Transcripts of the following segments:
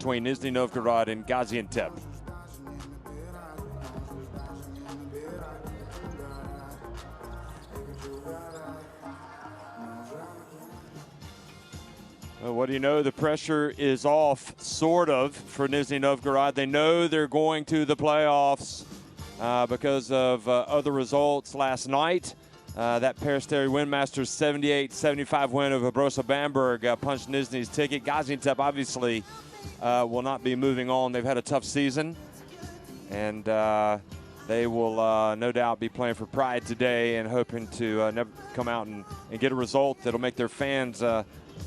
between Nizhny Novgorod and Gaziantep. Well, what do you know? The pressure is off, sort of, for Nizhny Novgorod. They know they're going to the playoffs because of other results last night. That Peristeri Windmasters 78-75 win over Brosa Bamberg punched Nizhny's ticket. Gaziantep obviously will not be moving on. They've had a tough season, and they will no doubt be playing for pride today and hoping to never come out and get a result that'll make their fans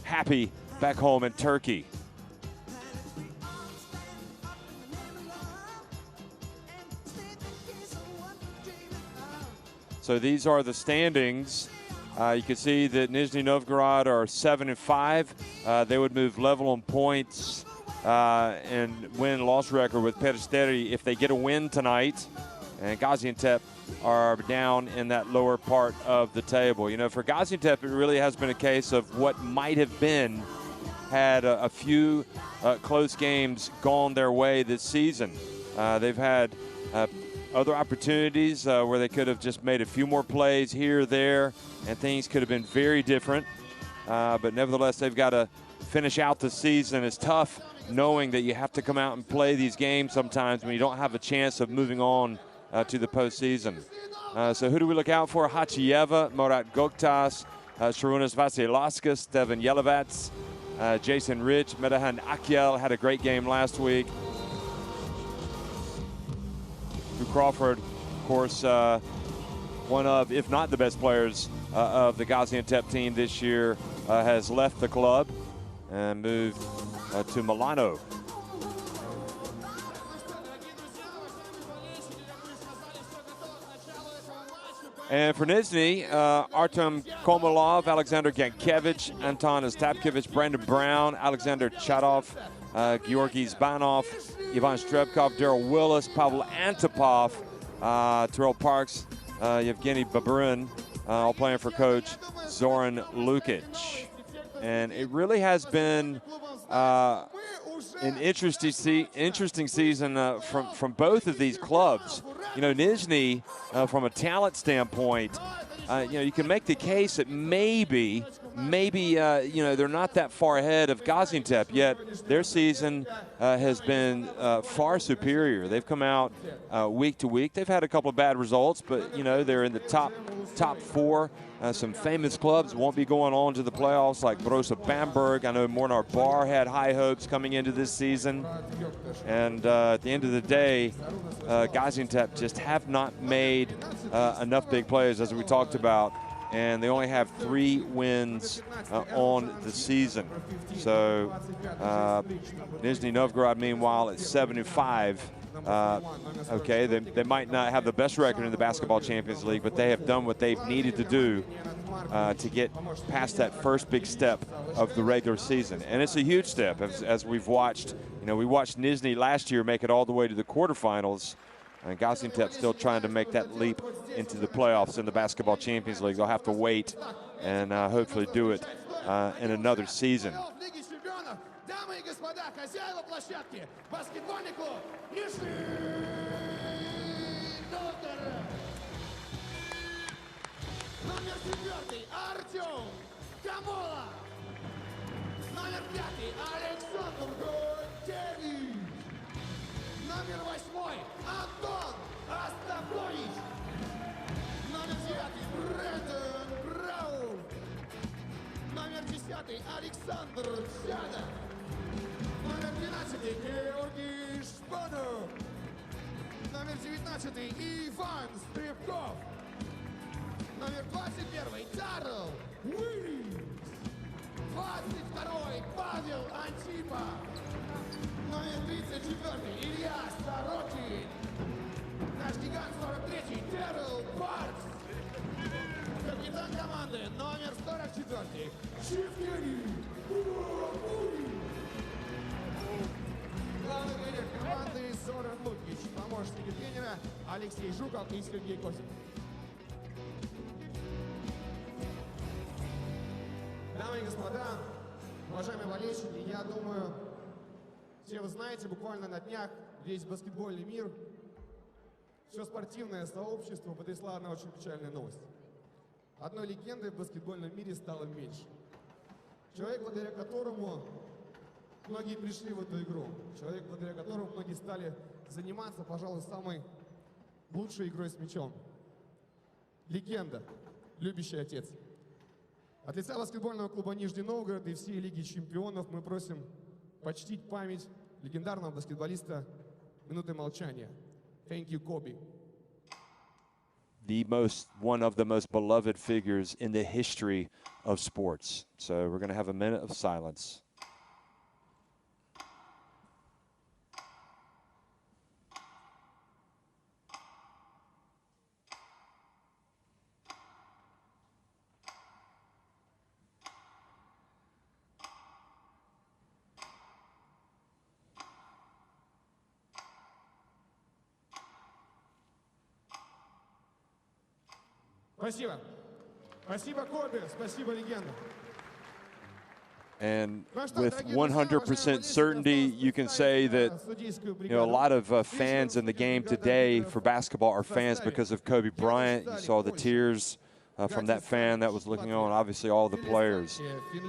happy back home in Turkey. So these are the standings. You can see that Nizhny Novgorod are 7-5. They would move level on points and win-loss record with Peristeri if they get a win tonight. And Gaziantep are down in that lower part of the table. You know, for Gaziantep, it really has been a case of what might have been had a few close games gone their way this season. They've had other opportunities where they could have just made a few more plays here or there, and things could have been very different. But nevertheless, they've got to finish out the season. It's tough knowing that you have to come out and play these games sometimes when you don't have a chance of moving on to the postseason. So who do we look out for? Hachieva, Murat Goktas, Sharunas Vasilauskas, Stevan Yelovats, Jason Rich, Medahan Akyel had a great game last week. Drew Crawford, of course, one of, if not the best players of the Gaziantep team this year, has left the club and moved to Milano. And for Nizhny, Artem Komolov, Alexander Gankevich, Anton Ostapkevich, Brandon Brown, Alexander Chadov, Georgi Zbanov, Ivan Strebkov, Daryl Willis, Pavel Antipov, Terrell Parks, Yevgeny Baburin, all playing for coach Zoran Lukic. And it really has been an interesting season from both of these clubs. You know, Nizhny, from a talent standpoint, you know, you can make the case that maybe you know, they're not that far ahead of Gaziantep, yet their season has been far superior. They've come out week to week. They've had a couple of bad results, but, you know, they're in the top four. Some famous clubs won't be going on to the playoffs, like Brosa Bamberg. I know Mornar Bar had high hopes coming into this season. And at the end of the day, Gaziantep just have not made enough big plays, as we talked about. And they only have 3 wins on the season. So Nizhny Novgorod, meanwhile, at 7-5. Okay, they might not have the best record in the Basketball Champions League, but they have done what they've needed to do to get past that first big step of the regular season. And it's a huge step, as we've watched. You know, we watched Nizhny last year make it all the way to the quarterfinals. And Gaziantep still trying to make that leap into the playoffs in the Basketball Champions League. They'll have to wait and hopefully do it in another season. Номер 8 Антон Остапович. Номер 9 Брэндон Браун. Номер 10 Александр Чанов. Номер 12 Георгий Шпанов. Номер 19 Иван Стребков. Номер 21 Даррел Уильямс. 22 Павел Антипов. Номер 34 Илья Сорокин. Наш гигант 43 Террел Паркс. Капитан команды номер 44 Евгений Бурбулин. Главный тренер команды Зоран Лукич. Помощники тренера Алексей Жуков и Сергей Косин. Дамы и господа, уважаемые болельщики, я думаю, Все вы знаете, буквально на днях весь баскетбольный мир, все спортивное сообщество потрясла одна очень печальная новость. Одной легендой в баскетбольном мире стало меньше. Человек, благодаря которому многие пришли в эту игру. Человек, благодаря которому многие стали заниматься, пожалуй, самой лучшей игрой с мячом. Легенда, любящий отец. От лица баскетбольного клуба Нижний Новгород и всей Лиги чемпионов мы просим почтить память легендарного баскетболиста минутой молчания. Thank you, Kobe. One of the most beloved figures in the history of sports. So we're going to have a minute of silence. Спасибо. Спасибо, Коби. Спасибо, легенда. And with 100% certainty, you can say that a lot of fans in the game today for basketball are fans because of Kobe Bryant. You saw the tears from that fan that was looking on, obviously all the players.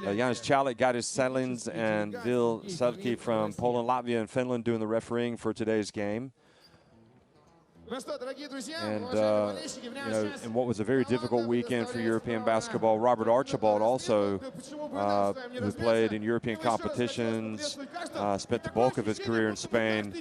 Janis Chalik, Gatis Selins, and Vil Selke from Poland, Latvia, and Finland doing the refereeing for today's game. And, in what was a very difficult weekend for European basketball, Robert Archibald also, who played in European competitions, spent the bulk of his career in Spain,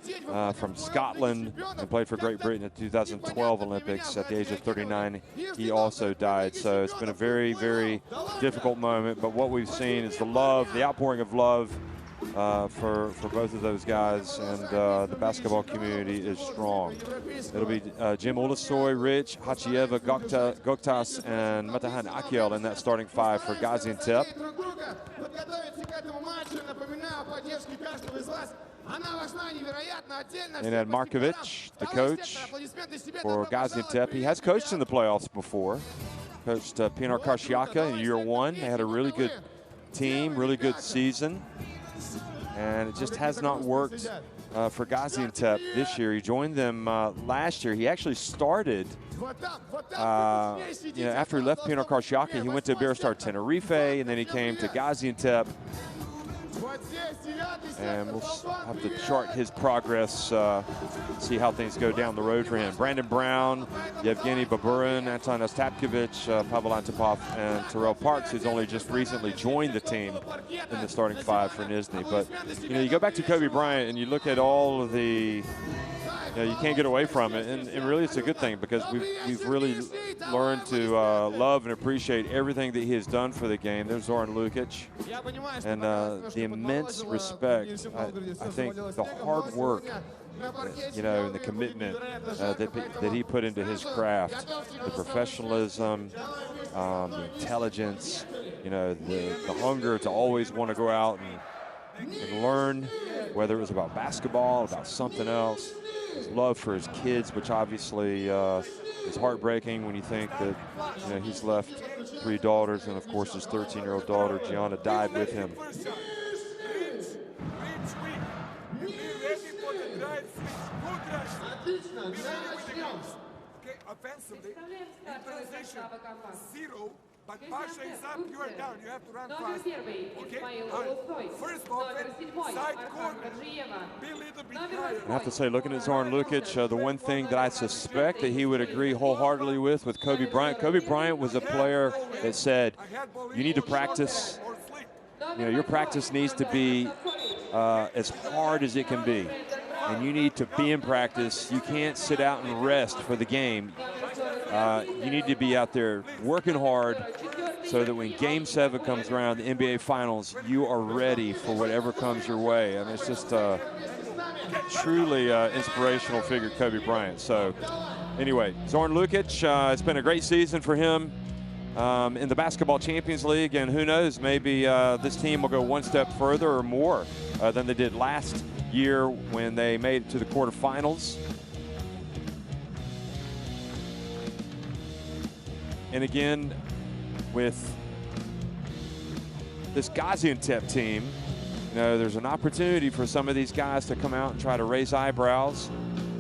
from Scotland, and played for Great Britain at the 2012 Olympics at the age of 39. He also died. So it's been a very, very difficult moment. But what we've seen is the love, the outpouring of love for both of those guys, and the basketball community is strong. It'll be Jim Ulasoy, Rich, Hachieva, Goktas, and Matahan Akiel in that starting five for Gaziantep. And then Markovic, the coach for Gaziantep. He has coached in the playoffs before. Coached Pinar Karshiaka in year one. They had a really good team, really good season. And it just has not worked for Gaziantep this year. He joined them last year. He actually started, after he left Pinar Karshiaka, he went to Iberostar Tenerife, and then he came to Gaziantep. And we'll have to chart his progress, see how things go down the road for him. Brandon Brown, Yevgeny Baburin, Anton Ostapkovich, Pavel Antipov, and Terrell Parks, who's only just recently joined the team in the starting five for Nizhny. But, you go back to Kobe Bryant and you look at all of the, you can't get away from it. And really it's a good thing, because we've really learned to love and appreciate everything that he has done for the game. There's Zoran Lukic. And the immense respect, I think the hard work, and the commitment that he put into his craft, the professionalism, the intelligence, the hunger to always want to go out and learn, whether it was about basketball, about something else. His love for his kids, which obviously is heartbreaking when you think that he's left 3 daughters, and of course his 13-year-old daughter Gianna died with him. Offensively, in transition, 0, but Pasha is up, you are down, you have to run fast. Okay, first offense, side corner, be a little bit higher. I have to say, looking at Zoran Lukic, the one thing that I suspect that he would agree wholeheartedly with Kobe Bryant. Kobe Bryant was a player that said, you need to practice, your practice needs to be as hard as it can be. And you need to be in practice. You can't sit out and rest for the game. You need to be out there working hard so that when Game 7 comes around, the NBA Finals, you are ready for whatever comes your way. I mean, it's just a truly inspirational figure, Kobe Bryant. So anyway, Zoran Lukic, it's been a great season for him in the Basketball Champions League. And who knows, maybe this team will go one step further or more than they did last year when they made it to the quarterfinals. And again, with this Gaziantep team, know, there's an opportunity for some of these guys to come out and try to raise eyebrows.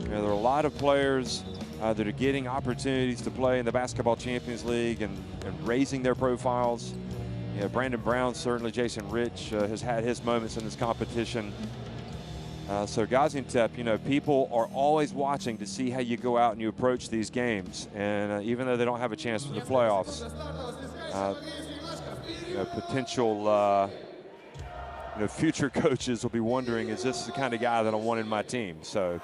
You know, there are a lot of players that are getting opportunities to play in the Basketball Champions League and raising their profiles. You know, Brandon Brown, certainly Jason Rich has had his moments in this competition. So Gaziantep, you know, people are always watching to see how you go out and you approach these games. And even though they don't have a chance for the playoffs, you know, potential you know, future coaches will be wondering, is this the kind of guy that I want in my team? So.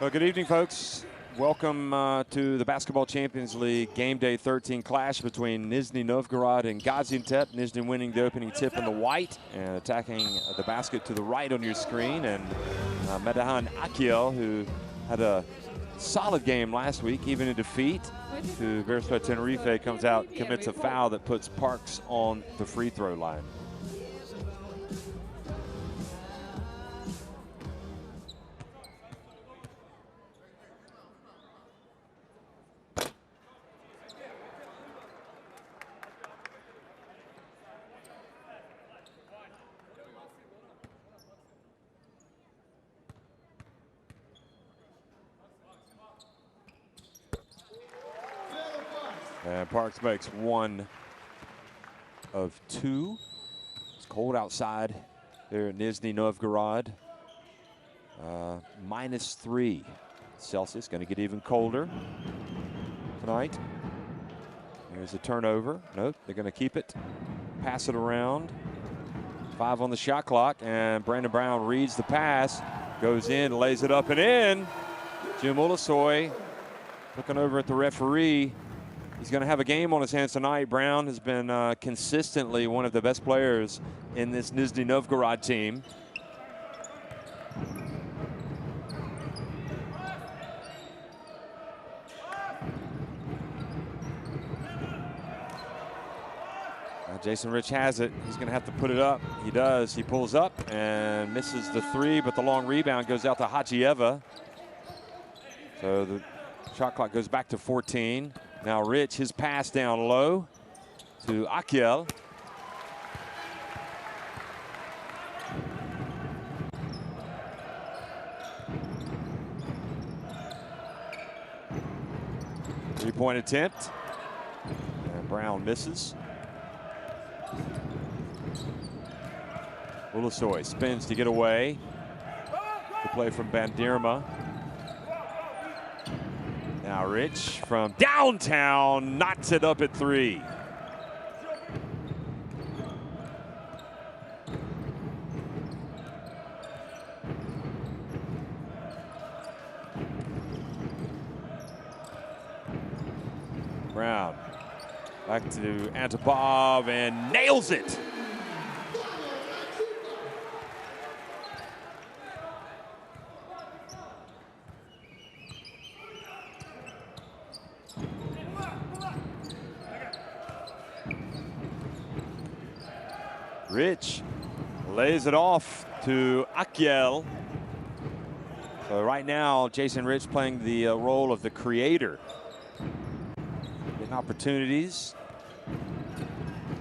Well, good evening, folks. Welcome to the Basketball Champions League Game Day 13 clash between Nizhny Novgorod and Gaziantep. Nizhny winning the opening tip in the white and attacking the basket to the right on your screen. And Medahan Akiel, who had a solid game last week, even in defeat to Verspet Tenerife, comes out, commits a foul that puts Parks on the free throw line. And Parks makes one of two. It's cold outside there at Nizhny Novgorod. -3 Celsius, going to get even colder tonight. Here's a turnover. Nope, they're going to keep it. Pass it around. 5 on the shot clock, and Brandon Brown reads the pass, goes in, lays it up and in. Jim Ulasoy looking over at the referee. He's going to have a game on his hands tonight. Brown has been consistently one of the best players in this Nizhny Novgorod team. Now Jason Rich has it. He's going to have to put it up. He does. He pulls up and misses the 3, but the long rebound goes out to Hachieva. So the shot clock goes back to 14. Now Rich, his pass down low to Akiel. Three-point attempt. And Brown misses. Ulasoy spins to get away. The play from Bandirma. Now Rich from downtown knots it up at 3. Brown back to Antipov and nails it. Rich lays it off to Akiel. So right now, Jason Rich playing the role of the creator. Getting opportunities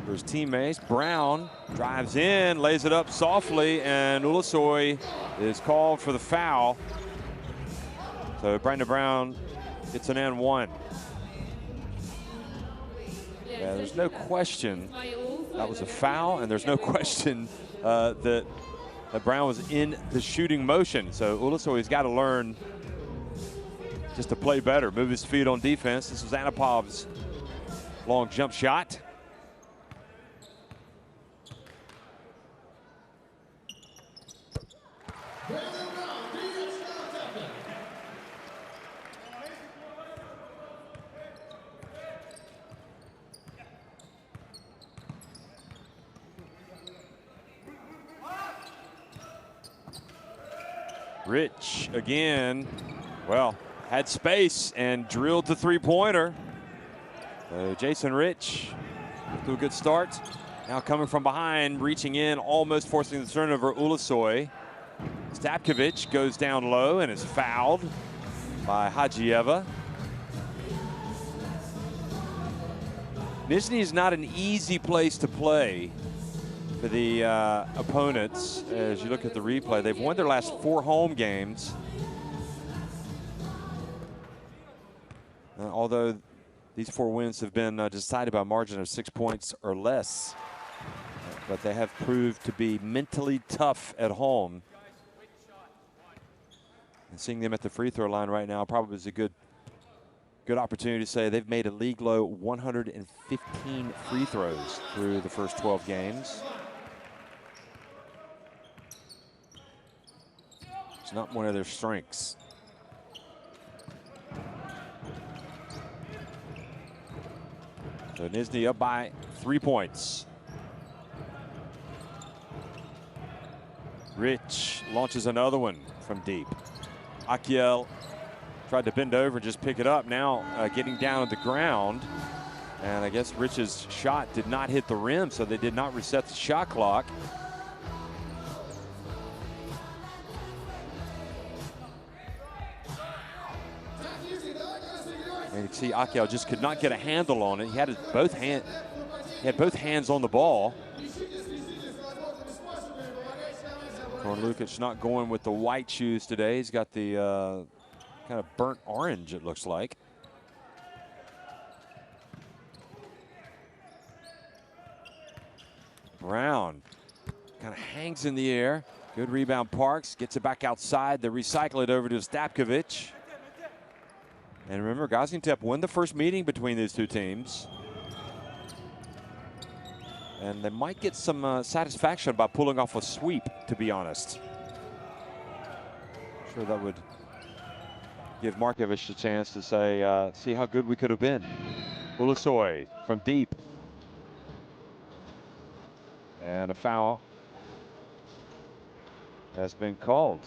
for his teammates. Brown drives in, lays it up softly, and Ulasoy is called for the foul. So Brandon Brown gets an N1. Yeah, there's no question that was a foul, and there's no question that Brown was in the shooting motion. So Ulasoy's got to learn just to play better, move his feet on defense. This was Anipov's long jump shot. Rich again, well, had space and drilled the three-pointer. Jason Rich to a good start. Now coming from behind, reaching in, almost forcing the turnover. Ulusoy. Stapkovic goes down low and is fouled by Hajieva. Nizhny is not an easy place to play for the opponents. As you look at the replay, they've won their last 4 home games. Although these 4 wins have been decided by a margin of 6 points or less. But they have proved to be mentally tough at home. And seeing them at the free throw line right now probably is a good opportunity to say they've made a league low 115 free throws through the first 12 games. It's not one of their strengths. So Nizhny up by 3 points. Rich launches another one from deep. Akiel tried to bend over and just pick it up. Now getting down at the ground. And I guess Rich's shot did not hit the rim, so they did not reset the shot clock. And you can see Akiel just could not get a handle on it. He had both hands on the ball. Lukic not going with the white shoes today. He's got the kind of burnt orange, it looks like. Brown kind of hangs in the air. Good rebound, Parks. Gets it back outside. They recycle it over to Stapkovic. And remember, Gaziantep won the first meeting between these two teams. And they might get some satisfaction by pulling off a sweep, to be honest. I'm sure that would give Markovic a chance to say, see how good we could have been. Ulusoy from deep. And a foul has been called.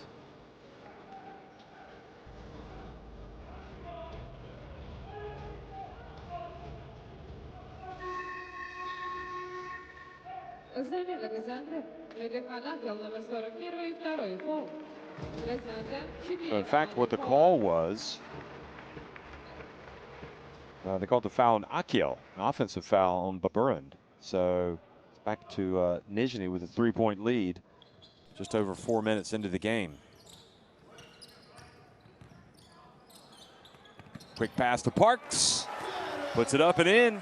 Замена Газиантеп. Накал номер 41 и 2 фол. In fact, what the call was, they called the foul on Akiel, an offensive foul on Bryant. So it's back to Nizhny with a 3-point lead, just over 4 minutes into the game. Quick pass to Parks, puts it up and in.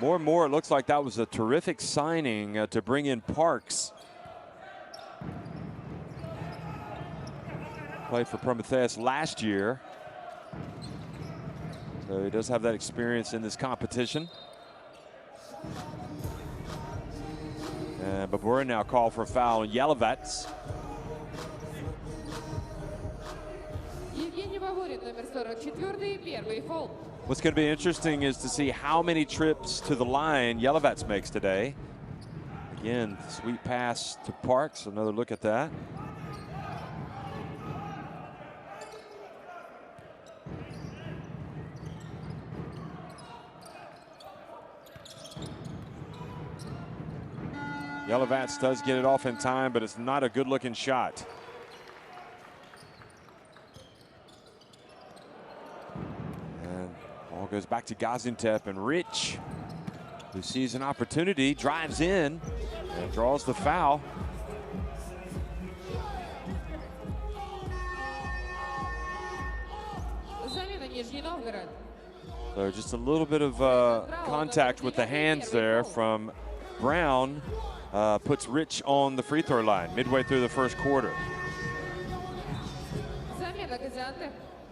More and more, it looks like that was a terrific signing to bring in Parks. Played for Prometheus last year. So he does have that experience in this competition. And Babura now called for a foul on Yelovats. What's going to be interesting is to see how many trips to the line Yelovats makes today. Again, sweet pass to Parks. Another look at that. Yelovats does get it off in time, but it's not a good-looking shot. And ball goes back to Gaziantep, and Rich, who sees an opportunity, drives in and draws the foul. Nizhny Novgorod. So just a little bit of contact with the hands there from Brown. Puts Rich on the free throw line midway through the first quarter.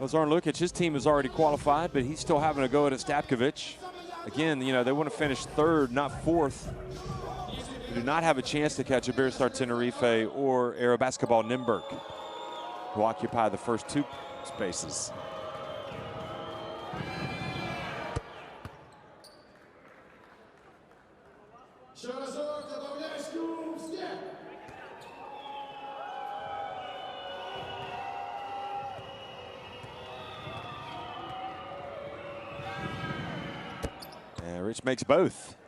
Well, Zoran Lukic, his team is already qualified, but he's still having to go at Stapkovic. Again, you know, they want to finish third, not fourth. They do not have a chance to catch Iberostar Tenerife or Aerobasketball Nymburk, who occupy the first 2 spaces. Rich makes both.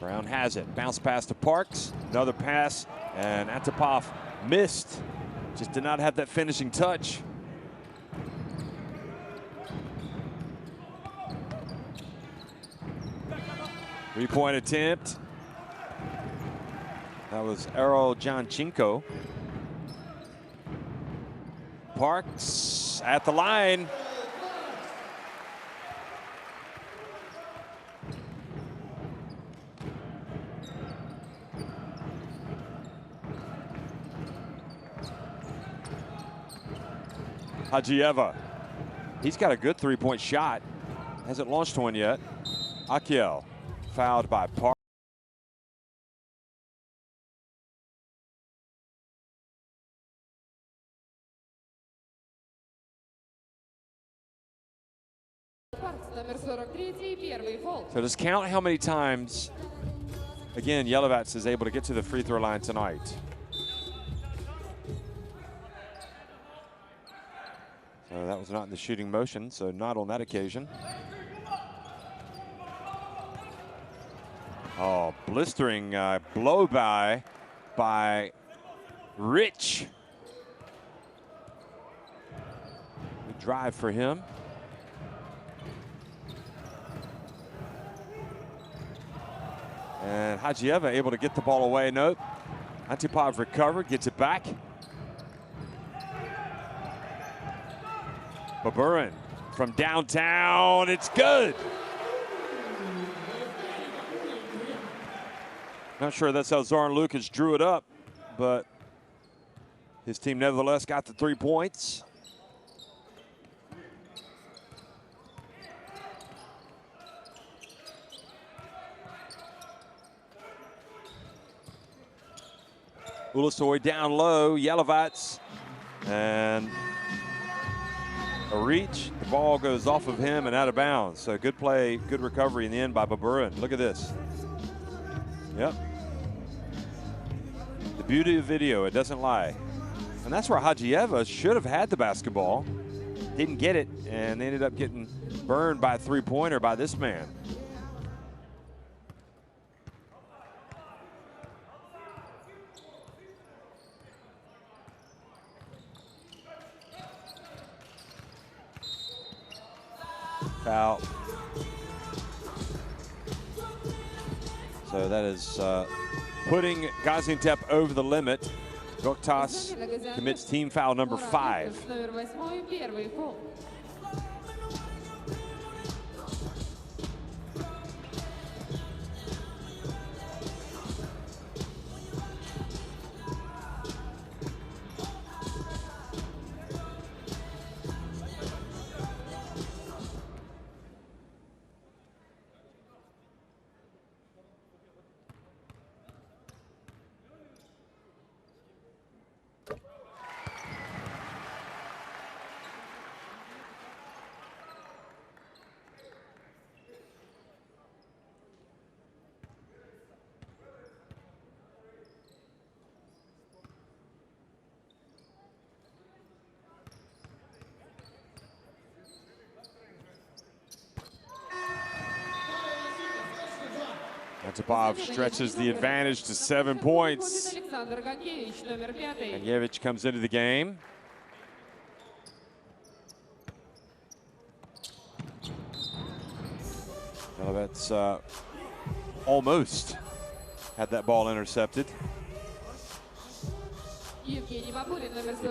Brown has it. Bounce pass to Parks. Another pass. And Antipov missed. Just did not have that finishing touch. Three-point attempt. That was Errol Jonchenko. Parks at the line. Hajieva. He's got a good three-point shot. Hasn't launched one yet. Akiel fouled by Park. So just count how many times, again, Yelovats is able to get to the free throw line tonight. So that was not in the shooting motion, so not on that occasion. Oh, blistering blow by Rich. Good drive for him. And Hajieva able to get the ball away. Nope. Antipov recovered, gets it back. Baburin from downtown, it's good. Not sure that's how Zoran Lukic drew it up, but his team nevertheless got the 3 points. Ulasoy down low, Yelovats, and a reach. The ball goes off of him and out of bounds. So good play, good recovery in the end by Baburin. Look at this. Yep. The beauty of video, it doesn't lie. And that's where Hajieva should have had the basketball. Didn't get it, and they ended up getting burned by a three-pointer by this man. Foul. So that is putting Gaziantep over the limit. Goktas commits team foul number 5. Antipov stretches the advantage to 7 points. Gankevich comes into the game. Well, that's almost had that ball intercepted. He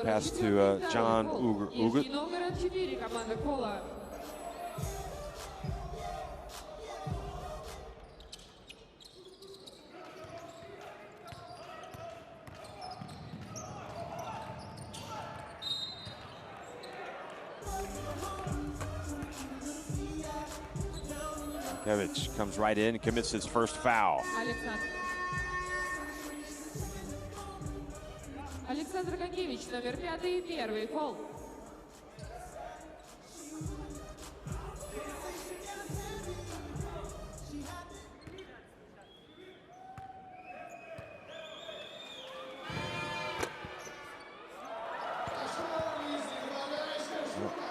passed to John Ugut. Gankevich comes right in and commits his first foul. Александр Gankevich, номер 5, первый фол.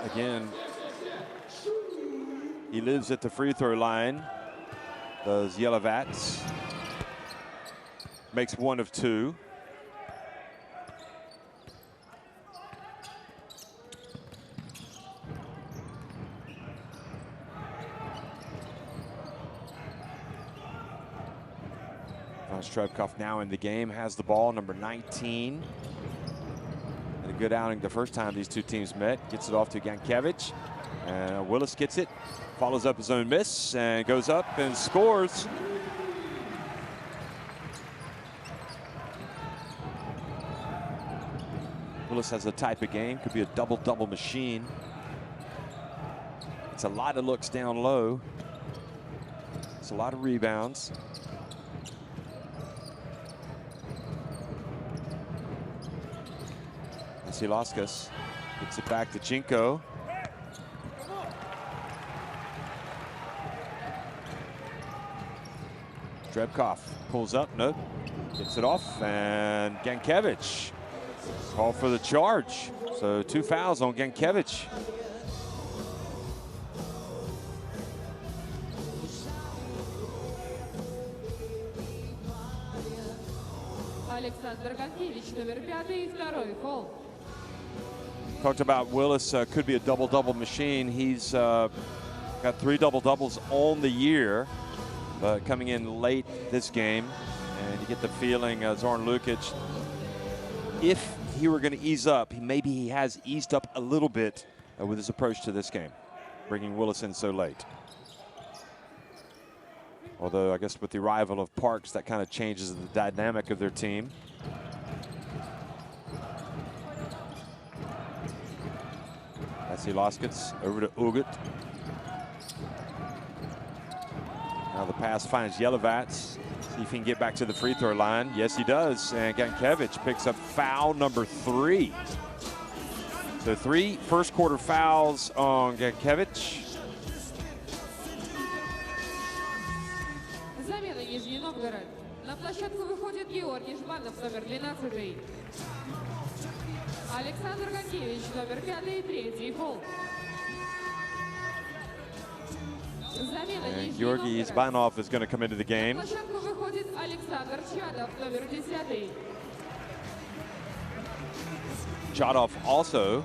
Again, he lives at the free throw line. Does Yelovats. Makes 1 of 2. Strebkov now in the game, has the ball, number 19. And a good outing the first time these two teams met. Gets it off to Gankevich. And Willis gets it, follows up his own miss, and goes up and scores. Willis has a type of game, could be a double-double machine. It's a lot of looks down low. It's a lot of rebounds. Silauskas gets it back to Chinko. Strebkov pulls up, nope, gets it off, and Gankevich call for the charge. So 2 fouls on Gankevich. Александр Ганкевич, номер 5 и 2 фол. Talked about Willis could be a double-double machine. He's got 3 double-doubles on the year, but coming in late this game. And you get the feeling Zoran Lukic, if he were going to ease up, maybe he has eased up a little bit with his approach to this game, bringing Willis in so late. Although I guess with the arrival of Parks, that kind of changes the dynamic of their team. Silauskas over to Ugut. Now the pass finds Yelovats. See if he can get back to the free throw line. Yes, he does. And Gankevich picks up foul number 3. So 3 first quarter fouls on Gankevich. Замена Нижний Новгород. На площадку выходит Георгий Жбанов, номер 12. Александр Ганкевич, номер 5 и 3 фол. And Georgi Izbanov is going to come into the game. На площадку выходит Александр Чадов, номер 10. Chadov also.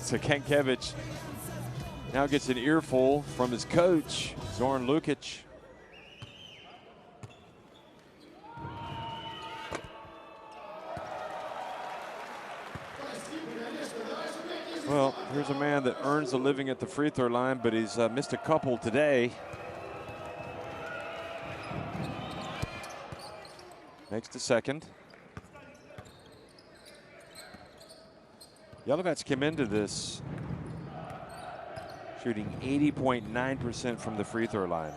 So Gankevich now gets an earful from his coach, Zoran Lukic. Well, here's a man that earns a living at the free throw line, but he's missed a couple today. Makes the second. Yelovats came into this shooting 80.9% from the free throw line.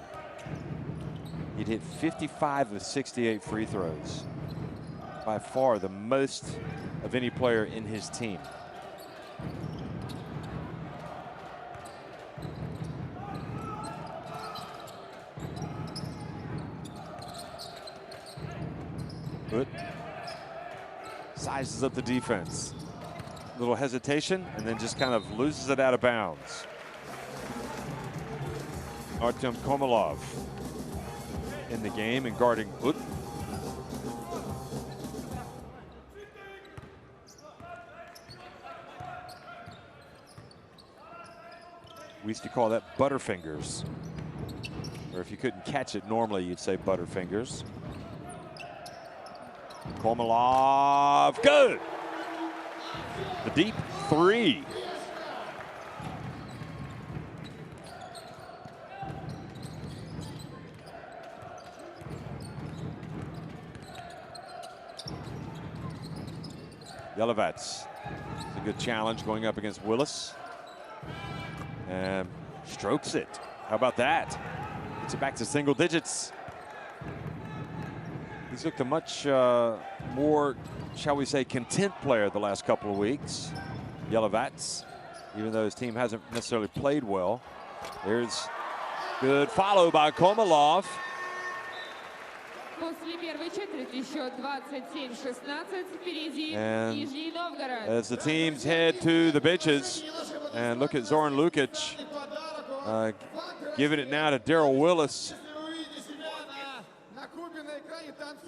He'd hit 55 of 68 free throws. By far the most of any player in his team. Good. Sizes up the defense. Little hesitation, and then just kind of loses it out of bounds. Artem Komolov in the game and guarding Ut. We used to call that butterfingers. Or if you couldn't catch it normally, you'd say butterfingers. Komolov, good! The deep 3. Yelovats. It's a good challenge going up against Willis. And strokes it. How about that? Gets it back to single digits. He's looked a much more, shall we say, content player the last couple of weeks. Yelovats, even though his team hasn't necessarily played well. There's good follow by Komolov. после первой четверти счет 27-16. Впереди And Нижний Новгород. as the teams head to the benches, and look at Zoran Lukic giving it now to Daryl Willis.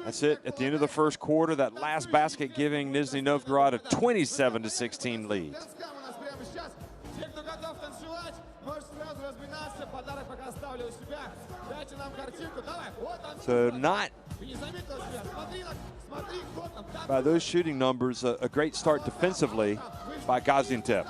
That's it at the end of the first quarter. That last basket giving Nizhny Novgorod a 27-16 lead. So not, by those shooting numbers, a great start defensively by Gaziantep.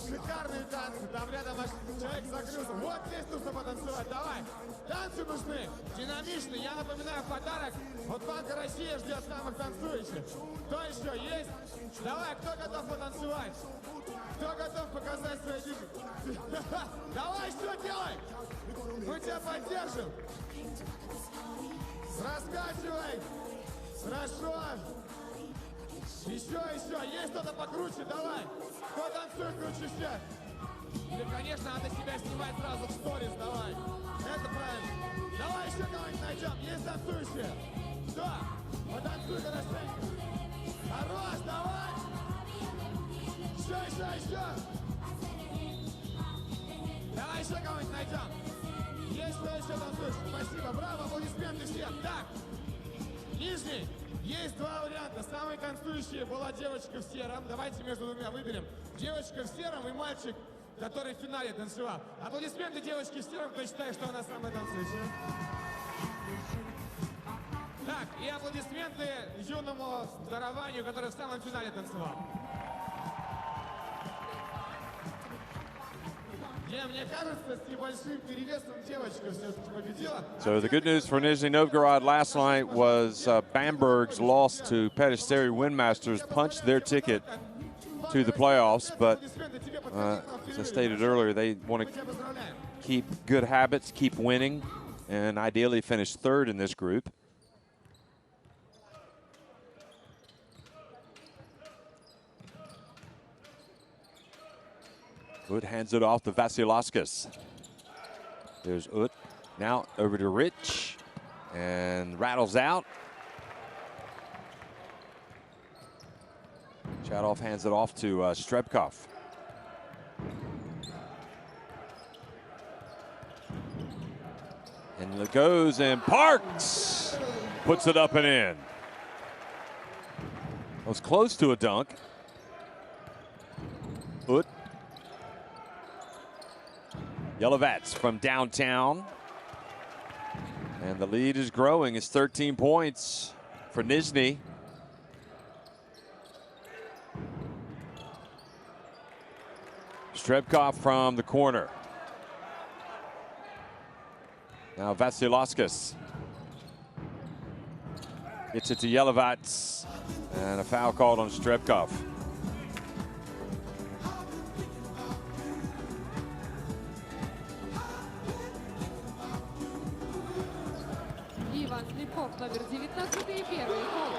Шикарные танцы, там рядом человек закрылся. Вот здесь нужно потанцевать, давай. Танцы нужны, динамичные. Я напоминаю подарок. Вот Банка России ждет самых танцующих. Кто еще есть? Давай, кто готов потанцевать? Кто готов показать свои движения? Давай, что делай? Мы тебя поддержим. Раскачивай. Хорошо. Еще. Есть кто-то покруче, давай. Кто танцует круче всех? Или, конечно, надо себя снимать сразу в сторис, давай. Это правильно. Давай еще кого-нибудь найдем. Есть танцующие? Что? Потанцуй хорошенько. Хорош, давай. Еще. Давай еще кого-нибудь найдем. Есть кто еще танцующий? Спасибо, браво, аплодисменты всем. Так, Нижний. Есть два варианта. Самый танцующий была девочка в сером. Давайте между двумя выберем. Девочка в сером и мальчик, который в финале танцевал. Аплодисменты девочки в сером, кто считает, что она самая танцующая. Так, и аплодисменты юному дарованию, который в самом финале танцевал. Мне кажется, с небольшим перевесом девочка все-таки победила. So the good news for Nizhny Novgorod last night was Bamberg's loss to Peristeri Windmasters punched their ticket to the playoffs, but as I stated earlier, they want to keep good habits, keep winning, and ideally finish third in this group. Ut hands it off to Vasilauskas. There's Ut. Now over to Rich. And rattles out. Chadov hands it off to Strebkov. And it goes, and Parks puts it up and in. It was close to a dunk. Ut. Yelovats from downtown. And the lead is growing. It's 13 points for Nizhny. Strebkov from the corner. Now Vasilauskas gets it to Yelovats. And a foul called on Strebkov. Номер 19 и первый гол.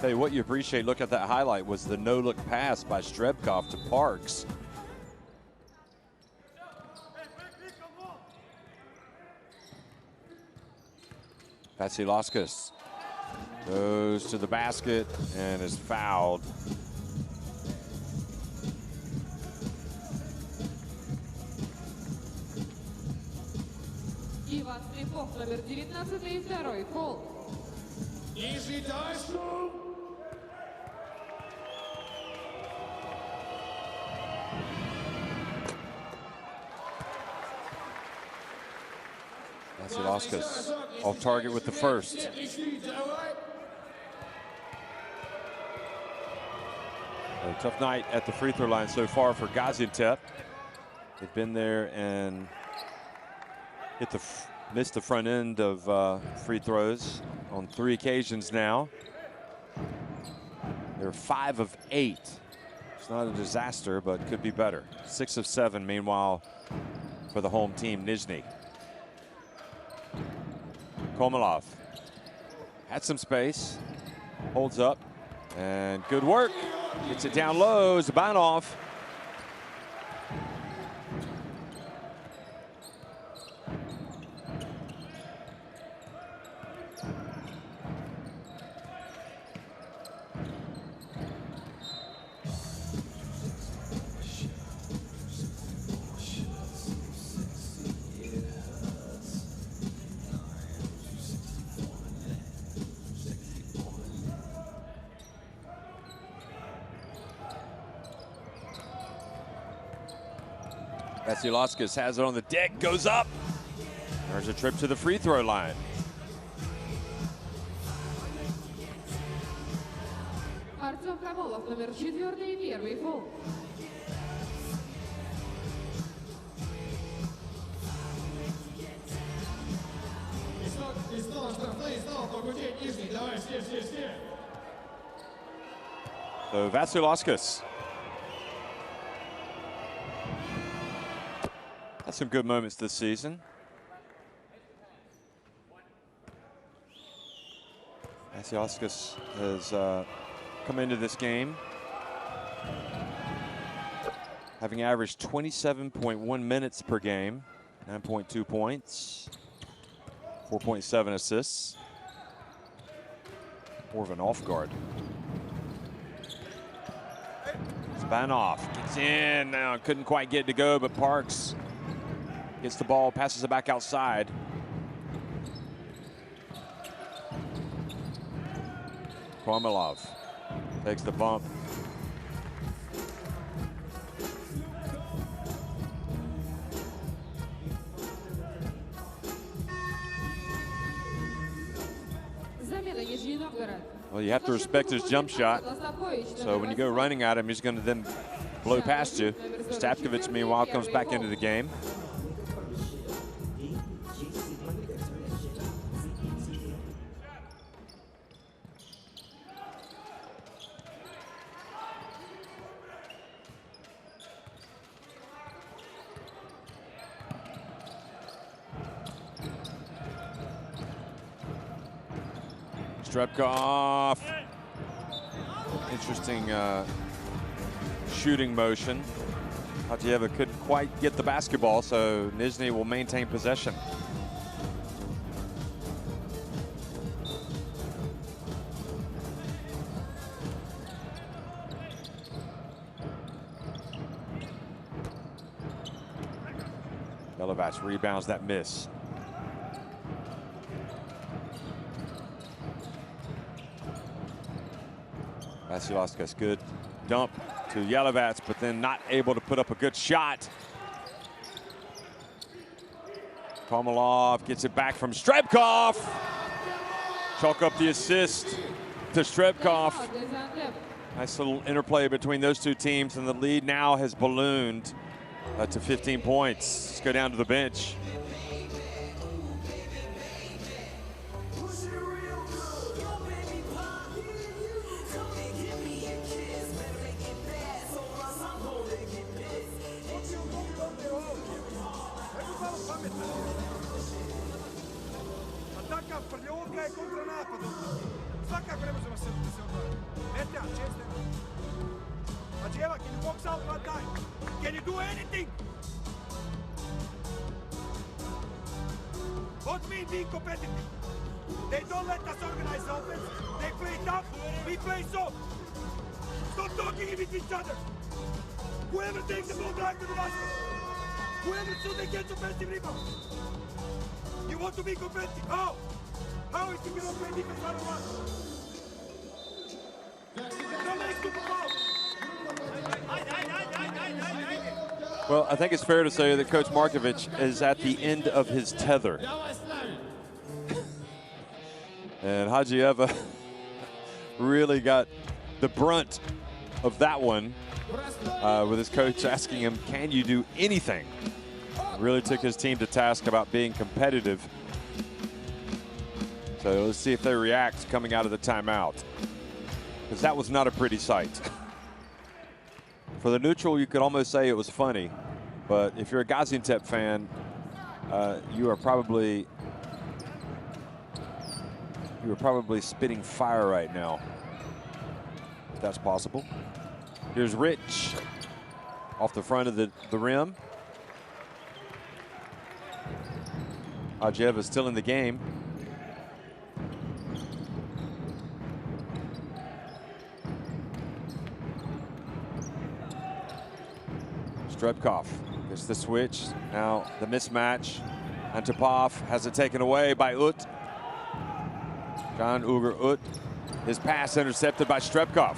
Tell you what you appreciate, look at that highlight, was the no-look pass by Strebkov to Parks. Vasilauskas goes to the basket and is fouled. Номер 19 и второй фол. Vasilauskas off target with the first. A tough night at the free throw line so far for Gaziantep. They've been there and missed the front end of free throws on 3 occasions now. They're 5 of 8 not a disaster, but could be better. 6 of 7, meanwhile, for the home team, Nizhny. Komolov had some space, holds up, and good work. Gets it down low, Zabanov. Vasilevskis has it on the deck, goes up. There's a trip to the free throw line. Артем Камолов, номер 4 и первый фол. И снова штрафные, и снова похудеть Нижний. Давай, все. So Vasilevskis. Had some good moments this season. Vasilevskis has come into this game having averaged 27.1 minutes per game, 9.2 points, 4.7 assists. More of an off guard. Zabanov gets in, now couldn't quite get it to go, but Parks gets the ball, passes it back outside. Komolov takes the bump. Замена Нижний Новгород. Well, you have to respect his jump shot. So when you go running at him, he's going to then blow past you. Stapkovich, meanwhile, comes back into the game. Strebkov. Interesting shooting motion. Hajieva couldn't quite get the basketball, so Nizhny will maintain possession. Yelovats rebounds that miss. Vasilevskis, good dump to Yelovats, but then not able to put up a good shot. Komolov gets it back from Strebkov. Chalk up the assist to Strebkov. Nice little interplay between those two teams, and the lead now has ballooned to 15 points. Let's go down to the bench. Can you do anything? What mean being competitive? They don't let us organize offense. They play tough, we play soft. Stop talking with each other. Whoever takes the ball back to the basket. Whoever shoots, they get offensive rebound. You want to be competitive? How? How if you cannot play defense one-on-one? Don't make stupid fouls. Well, I think it's fair to say that Coach Markovich is at the end of his tether. And Hajieva really got the brunt of that one with his coach asking him, can you do anything? Really took his team to task about being competitive. So let's see if they react coming out of the timeout, because that was not a pretty sight. For the neutral, you could almost say it was funny. But if you're a Gaziantep fan, you are probably spitting fire right now. If that's possible. Here's Rich off the front of the rim. Hadjiev is still in the game. Strebkov gets the switch. Now the mismatch. Antipov has it taken away by Ut. Can-Ugur Ut. His pass intercepted by Strebkov.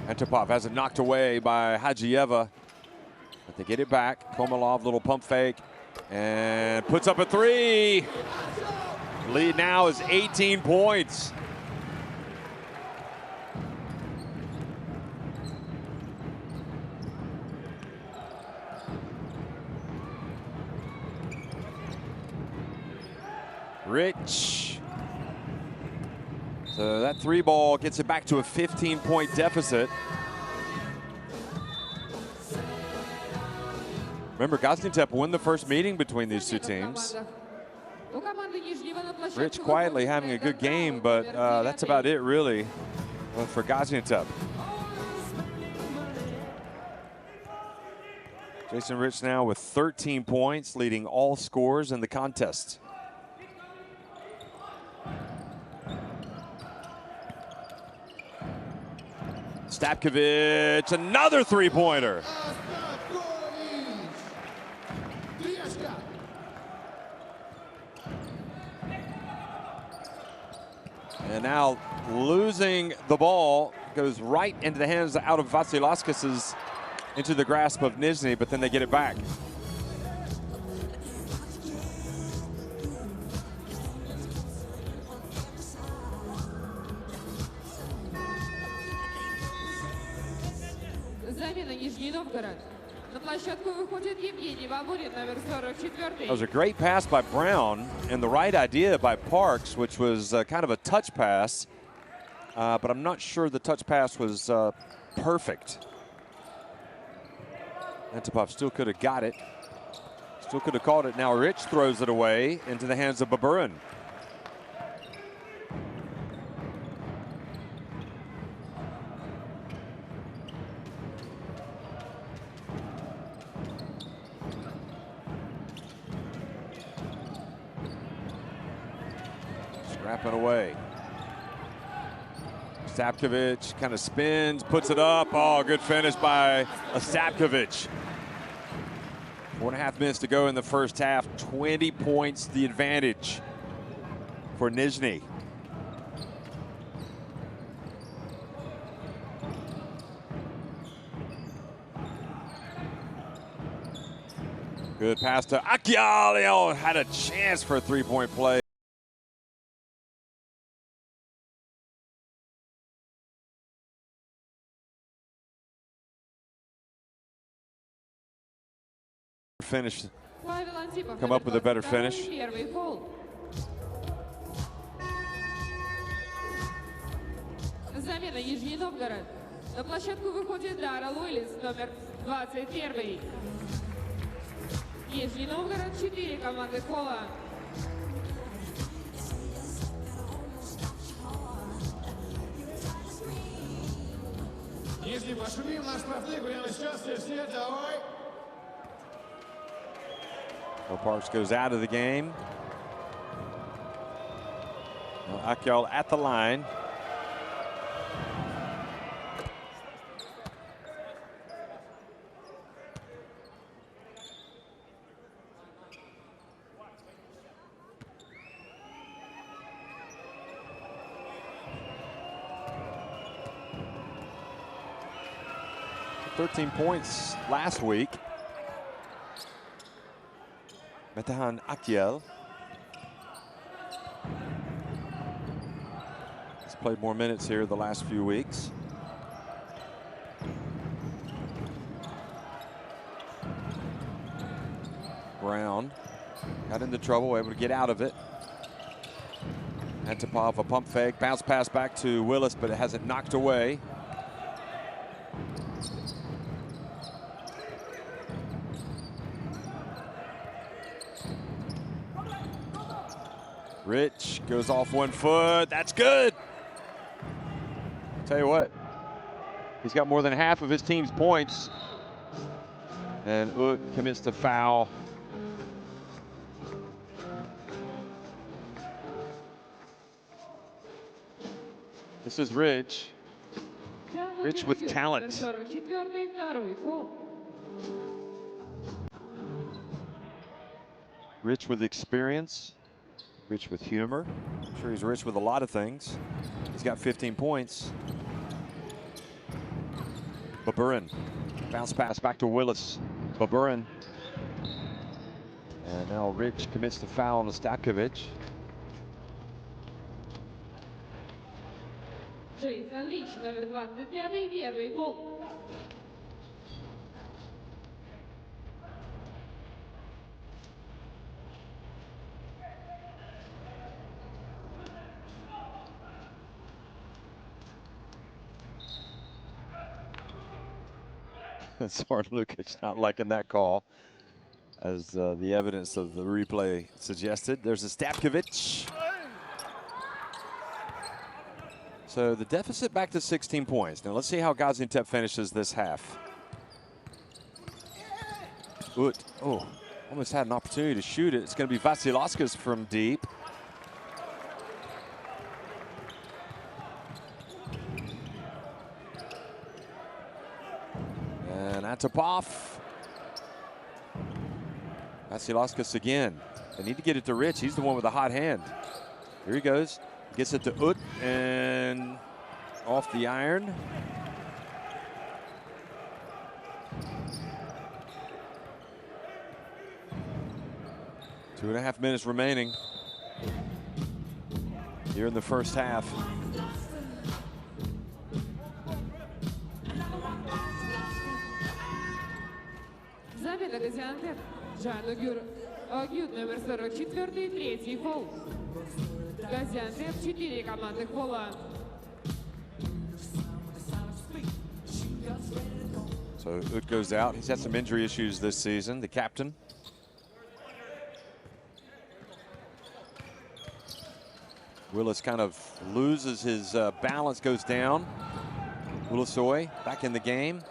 Antipov has it knocked away by Hadjieva. But they get it back. Komolov, little pump fake. And puts up a three. Lead now is 18 points. Rich. So that three ball gets it back to a 15-point deficit. Remember, Gaziantep won the first meeting between these two teams. Rich quietly having a good game, but that's about it, really, for Gaziantep. Jason Rich now with 13 points, leading all scores in the contest. Stapkovic, another three-pointer. And now losing the ball, goes right into the hands out of Vasilaskis's, into the grasp of Nizhny, but then they get it back. Замена Нижний Новгород. На площадку выходит Евгений Бабурин, номер 44. That was a great pass by Brown and the right idea by Parks, which was kind of a touch pass, but I'm not sure the touch pass was perfect. Antipov still could have got it, still could have caught it. Now Rich throws it away into the hands of Baburin. Scrapping away. Stapkovic kind of spins, puts it up. Oh, good finish by Stapkovic. 4.5 minutes to go in the first half. 20 points the advantage for Nizhny. Good pass to Akyal. Oh, had a chance for a three-point play. Finish, come up with a better finish. Замена Нижний Новгород. На площадку выходит Дара Луилис, номер 21. Нижний Новгород 4 команды Кола. Нижний, пошумим на штрафных прямо сейчас, все, давай. Parks goes out of the game. Akyal at the line. $13 points last week. Metehan Akyal has played more minutes here the last few weeks. Brown got into trouble, able to get out of it. Antipov, a pump fake, bounce pass back to Willis, but it has it knocked away. Rich goes off 1 foot. That's good. I'll tell you what, he's got more than half of his team's points. And Ut commits the foul. This is Rich. Rich with talent. Rich with experience. Rich with humor. I'm sure he's rich with a lot of things. He's got 15 points. Baburin. Bounce pass back to Willis. Baburin. And now Rich commits the foul on Statkovic. Zoran Lukic not liking that call, as the evidence of the replay suggested. There's a Statkovic. So the deficit back to 16 points. Now let's see how Gaziantep finishes this half. Ut, oh, almost had an opportunity to shoot it. It's going to be Vasilauskas from deep. And Antipov. Vasilauskas again. They need to get it to Rich. He's the one with the hot hand. Here he goes. Gets it to Ut and off the iron. Two and a half minutes remaining here in the first half. Замена Газиантеп. Жан Огюд, номер 44, третий фол. Газиантеп, 4 командных фола. So Ut goes out. He's had some injury issues this season, the captain. Willis kind of loses his balance, goes down. Ulusoy back in the game.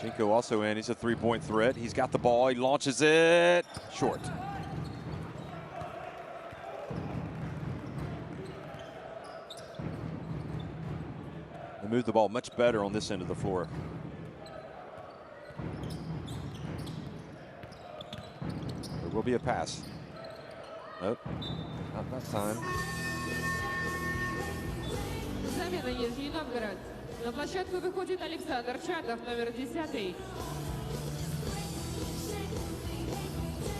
Jinko also in. He's a three-point threat. He's got the ball. He launches it short. They move the ball much better on this end of the floor. There will be a pass. Nope, not that time. Замена Нижний Новгород. На площадку выходит Александр Чатов, номер 10.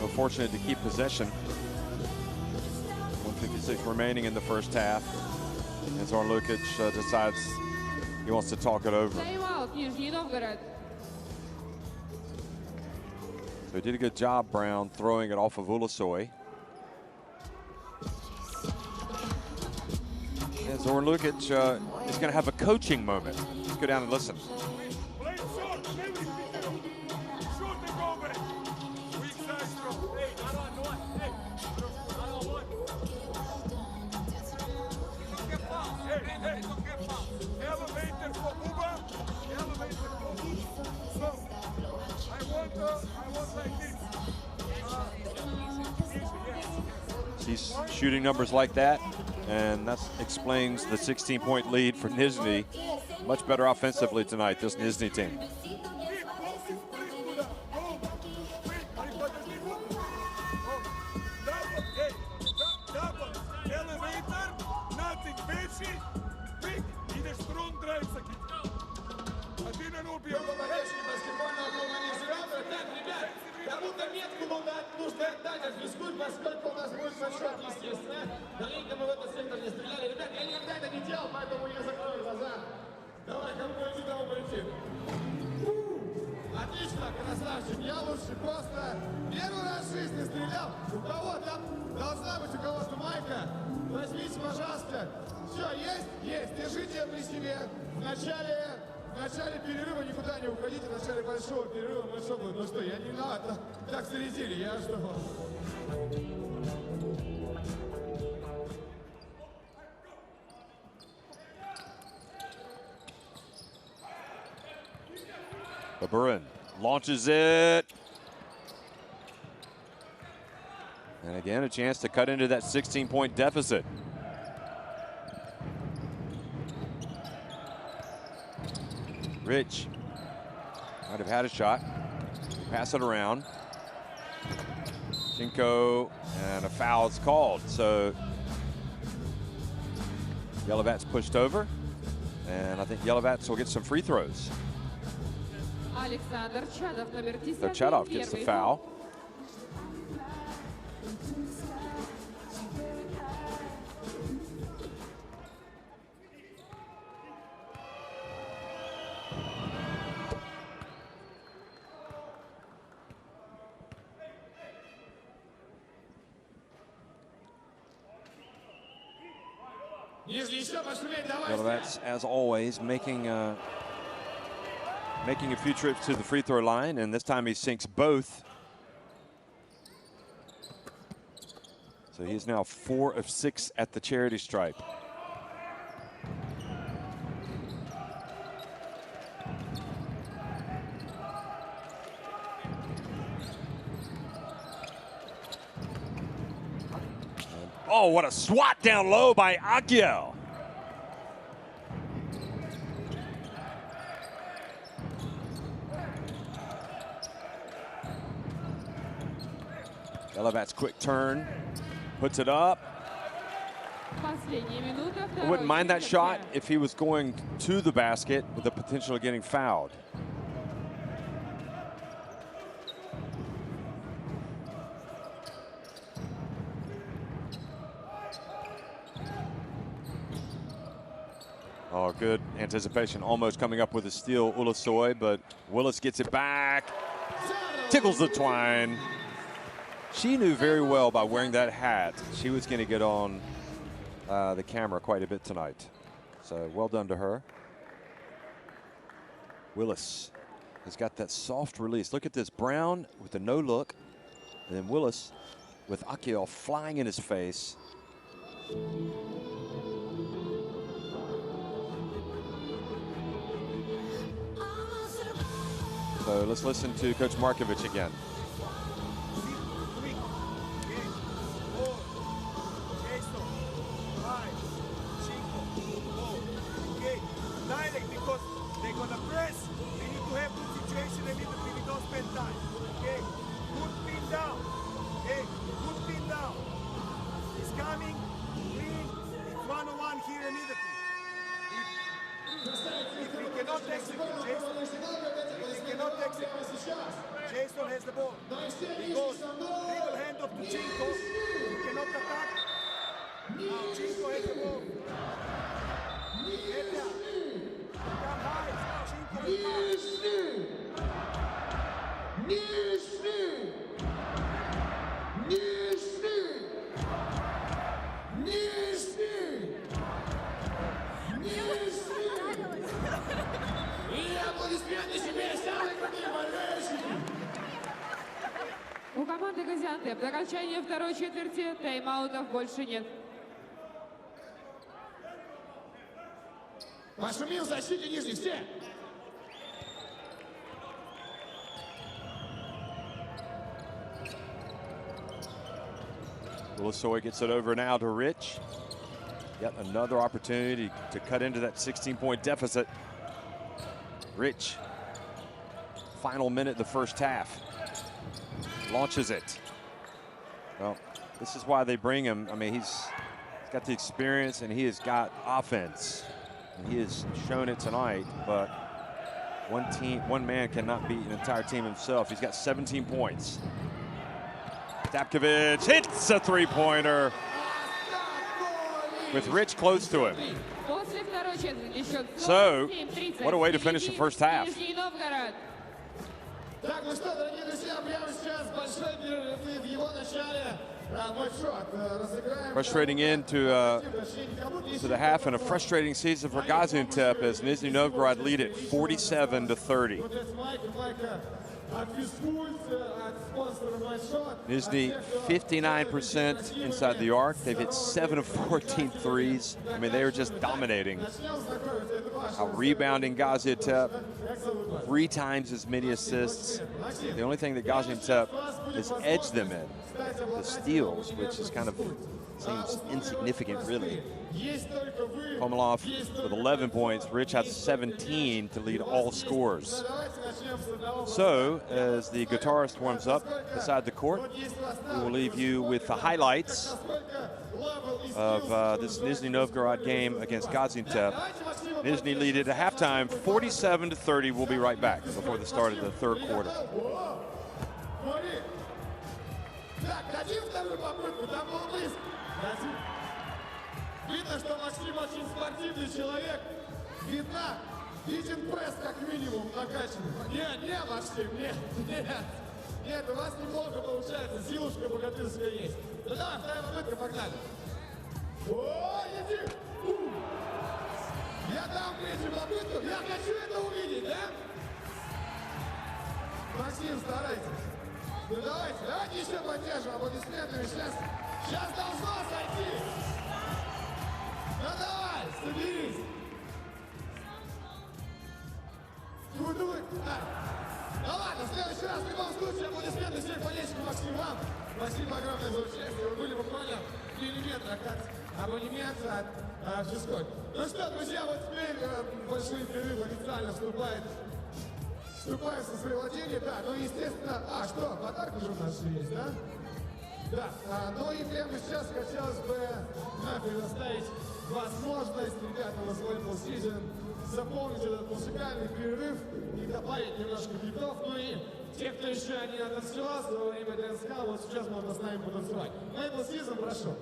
We're fortunate to keep possession. 1:56 remaining in the first half. And Zoran Lukic decides he wants to talk it over. Тайм-аут Нижний Новгород. So he did a good job, Brown, throwing it off of Ulusoy. And Zoran Lukic is going to have a coaching moment. Let's go down and listen. He's shooting numbers like that, and that explains the 16-point lead for Nizhny. Much better offensively tonight, this Nizhny team. Кому-то метку нужно отдать от физкульт, поскольку у нас будет счет, естественно. Давненько мы в этот сектор не стреляли. Ребят, я никогда это не делал, поэтому я закрою глаза. Давай, кому полетит, тому полетит. красавчик, я лучше просто первый раз в жизни стрелял. У кого там должна быть у кого-то майка? Возьмите, пожалуйста. Все, есть? Есть. Держите при себе. В начале перерыва никуда не уходите. В начале большого перерыва мы что будет? Ну что, я не виноват. Так зарядили, я что? Bryant launches it. And again, a chance to cut into that 16-point deficit. Rich might have had a shot. Pass it around. Chinko, and a foul is called. So Yellowbat's pushed over, and I think Yellowbats will get some free throws. So Chadov gets the foul. Yellowbats, as always, making a few trips to the free throw line, and this time he sinks both. So he's now 4 of 6 at the charity stripe. Oh, what a swat down low by Akiel. Yellowbat's quick turn, puts it up. I wouldn't mind that shot if he was going to the basket with the potential of getting fouled. Oh, good anticipation, almost coming up with a steal, Ulasoy, but Willis gets it back, tickles the twine. She knew very well by wearing that hat, she was going to get on the camera quite a bit tonight. So well done to her. Willis has got that soft release. Look at this, Brown with the no look, and then Willis with Akiel flying in his face. So let's listen to Coach Markovic again. Because they're gonna press, they need to have good situation immediately, we don't spend time. Okay? Good pin down. Okay? Good pin down. He's coming, green, it's 1-on-1 here immediately. If we cannot execute, Jason has the ball. He goes, dribble hand off to Chinko. He cannot attack. Now Chinko has the ball. Get down. Come high. Chinko will У команды Газиантеп до окончания второй четверти тайм-аутов больше нет. Пошумил в защите Нижних, все! Ulasoy gets it over now to Rich. Yet another opportunity to cut into that 16-point deficit. Rich, final minute of the first half. Launches it. Well, this is why they bring him. I mean, he's got the experience and he has got offense. And he has shown it tonight, but one man cannot beat an entire team himself. He's got 17 points. Tapkovic hits a three-pointer with Rich close to him. So, what a way to finish the first half. Так, ну что, дорогие друзья, прямо сейчас большой перерыв в его начале. Мой шот разыграем. Frustrating end to the half and a frustrating season for Gaziantep as Nizhny Novgorod lead it 47-30. Nizhny 59% inside the arc. They've hit 7 of 14 threes. I mean, they are just dominating. Rebounding Gaziantep, 3 times as many assists. The only thing that Gaziantep has edged them in, the steals, which is kind of seems insignificant, really. Komolov with 11 points. Rich has 17 to lead all scorers. So, as the guitarist warms up beside the court, we will leave you with the highlights of this Nizhny Novgorod game against Gaziantep. Nizhny lead at halftime, 47-30. We'll be right back before the start of the third quarter. Видно, что Максим очень спортивный человек. Виден пресс как минимум накачанный. Не, Максим, нет, у вас неплохо получается, силушка богатырская есть. Ну давай, вторая попытка, погнали. О, иди! Я дам третью попытку, я хочу это увидеть, да? Максим, старайтесь. Ну давайте еще поддержим аплодисментами. Сейчас должно сойти. Ну давай, соберись. Ну ладно, в следующий раз в любом случае аплодисменты всех болельщиков. Максим, вам. Спасибо огромное за участие. Вы были буквально в миллиметрах от абонемента от физкульт. Ну что, друзья, вот теперь большой перерыв официально вступает со своего владения, да, ну естественно, что, подарок уже у нас есть, да? Да, ну и прямо сейчас хотелось бы предоставить возможность ребятам из Volleyball Season заполнить этот музыкальный перерыв и добавить немножко битов, ну и те, кто еще не оттанцевался во время ДНСК, вот сейчас можно с нами потанцевать. Volleyball Season, прошу.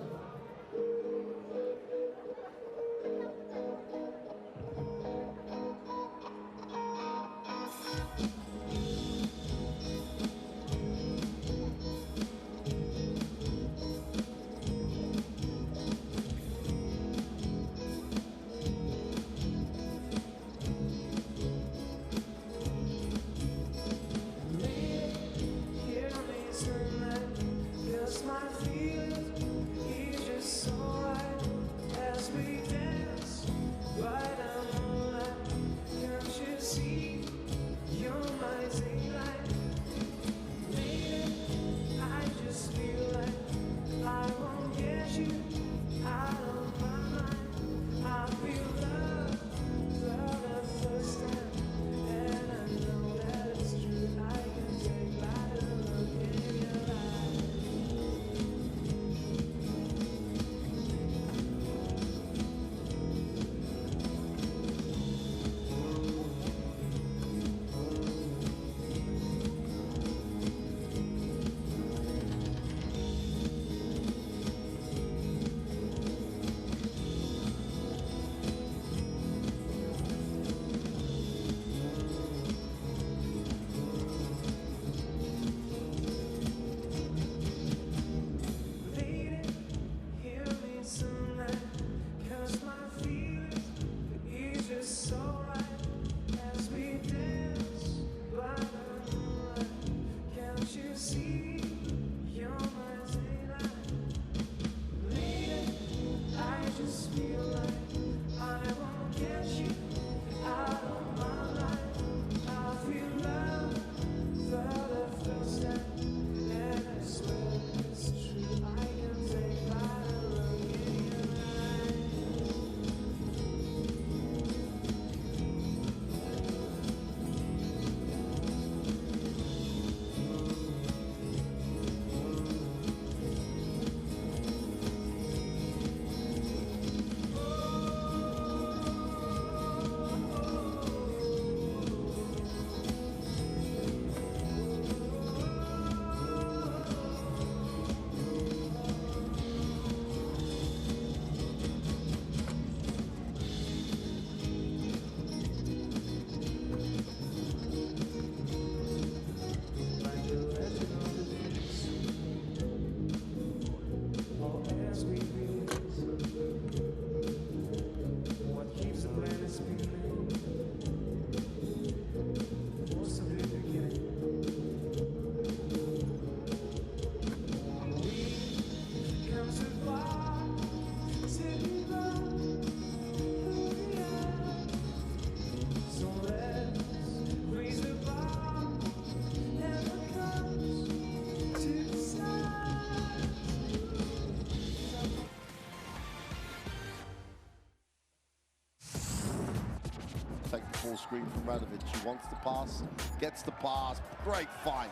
ball screen from Radovic. He wants the pass, gets the pass. Great find.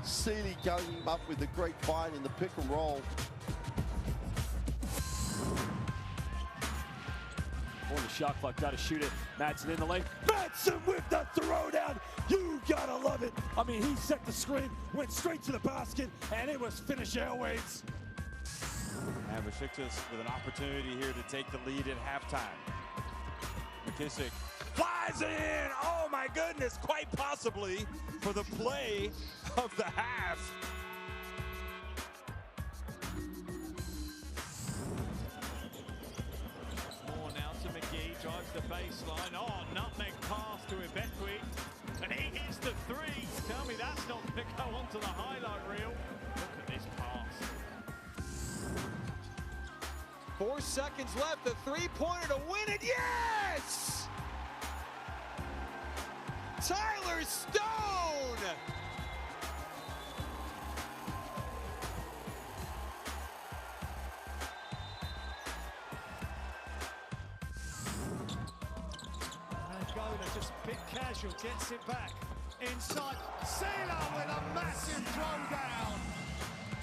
Sealy going up with a great find in the pick and roll. Or the shot clock, got to shoot it. Madsen in the lane. Madsen with the throwdown. You gotta love it. I mean, he set the screen, went straight to the basket, and it was finish airways. And Besiktas with an opportunity here to take the lead at halftime. McKissick flies in. Oh my goodness, quite possibly for the play of the half. More now to McGee, drives the baseline. Oh, nutmeg pass to Ibekwe. And he hits the three. Tell me that's not going to go onto the highlight reel. Look at this pass. 4 seconds left, the three-pointer to win it, yes! Tyler Stone! Angola just a bit casual, gets it back. Inside, Sailor with a massive throwdown.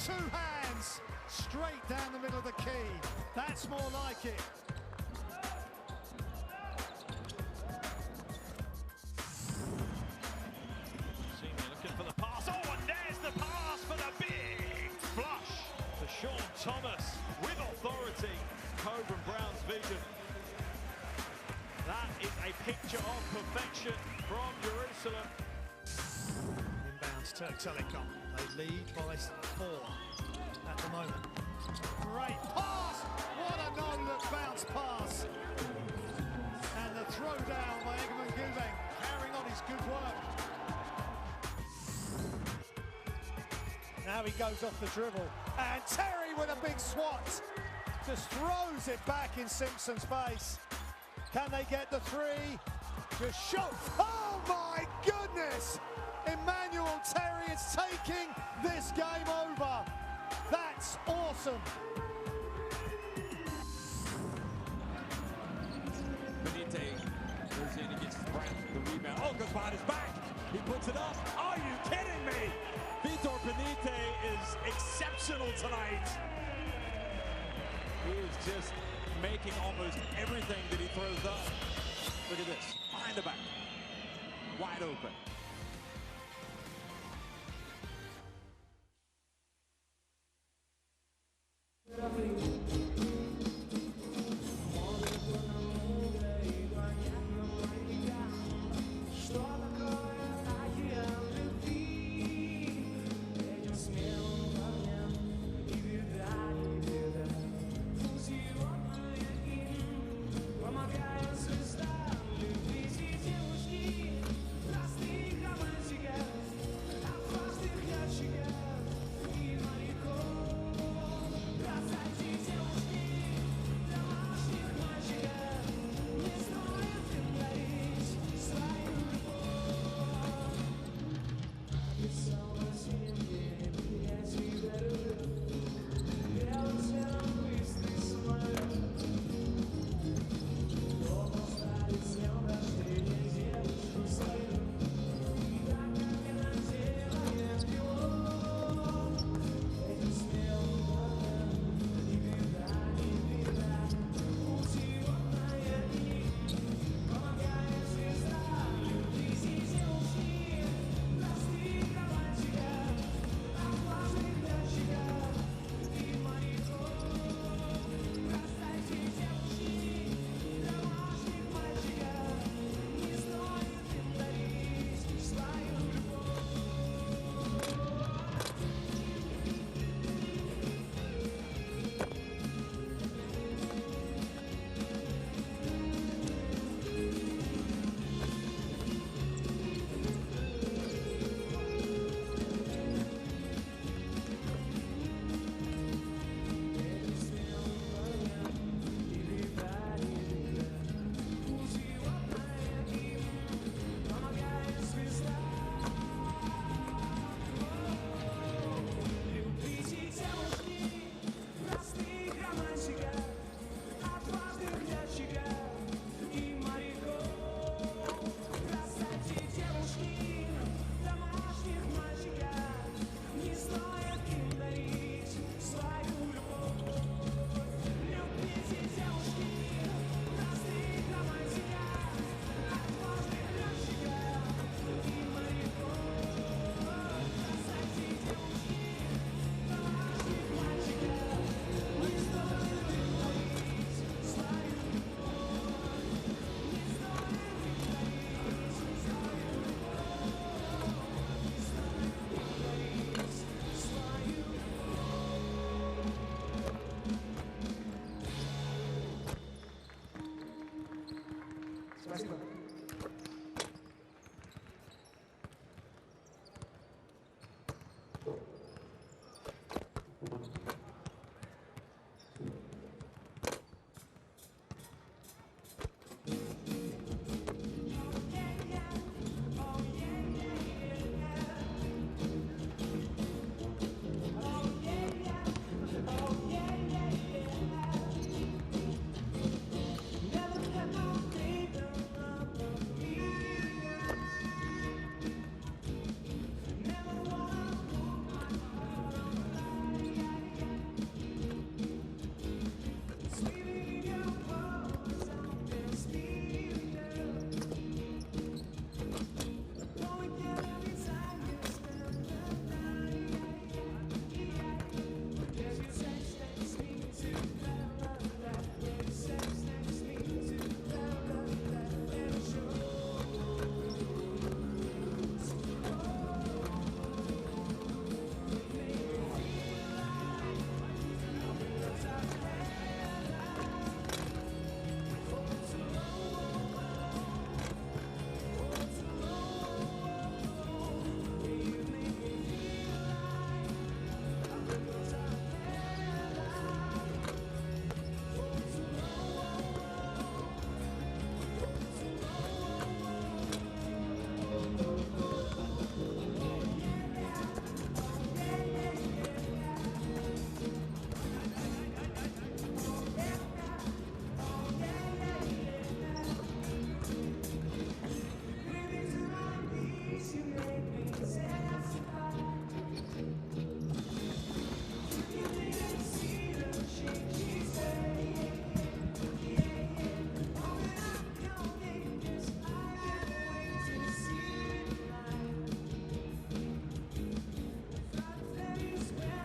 2 hands. Straight down the middle of the key. That's more like it. Senior looking for the pass. Oh, and there's the pass for the big flush to Sean Thomas with authority. Coburn Brown's vision. That is a picture of perfection from Jerusalem. Inbounds Turk Telecom. They lead by 4. At the moment. Great pass! What a no-look bounce pass! And the throw down by Egemen Gülben, carrying on his good work. Now he goes off the dribble. And Terry with a big swat. Just throws it back in Simpson's face. Can they get the three? Just shot. Oh my goodness! Emmanuel Terry is taking this game over. That's awesome. Benite goes in and gets Bryant the rebound. Oh, goes behind his back. He puts it up. Are you kidding me? Vitor Benite is exceptional tonight. He is just making almost everything that he throws up. Look at this. Behind the back. Wide open. Помогаю составлю везде девушки. Простые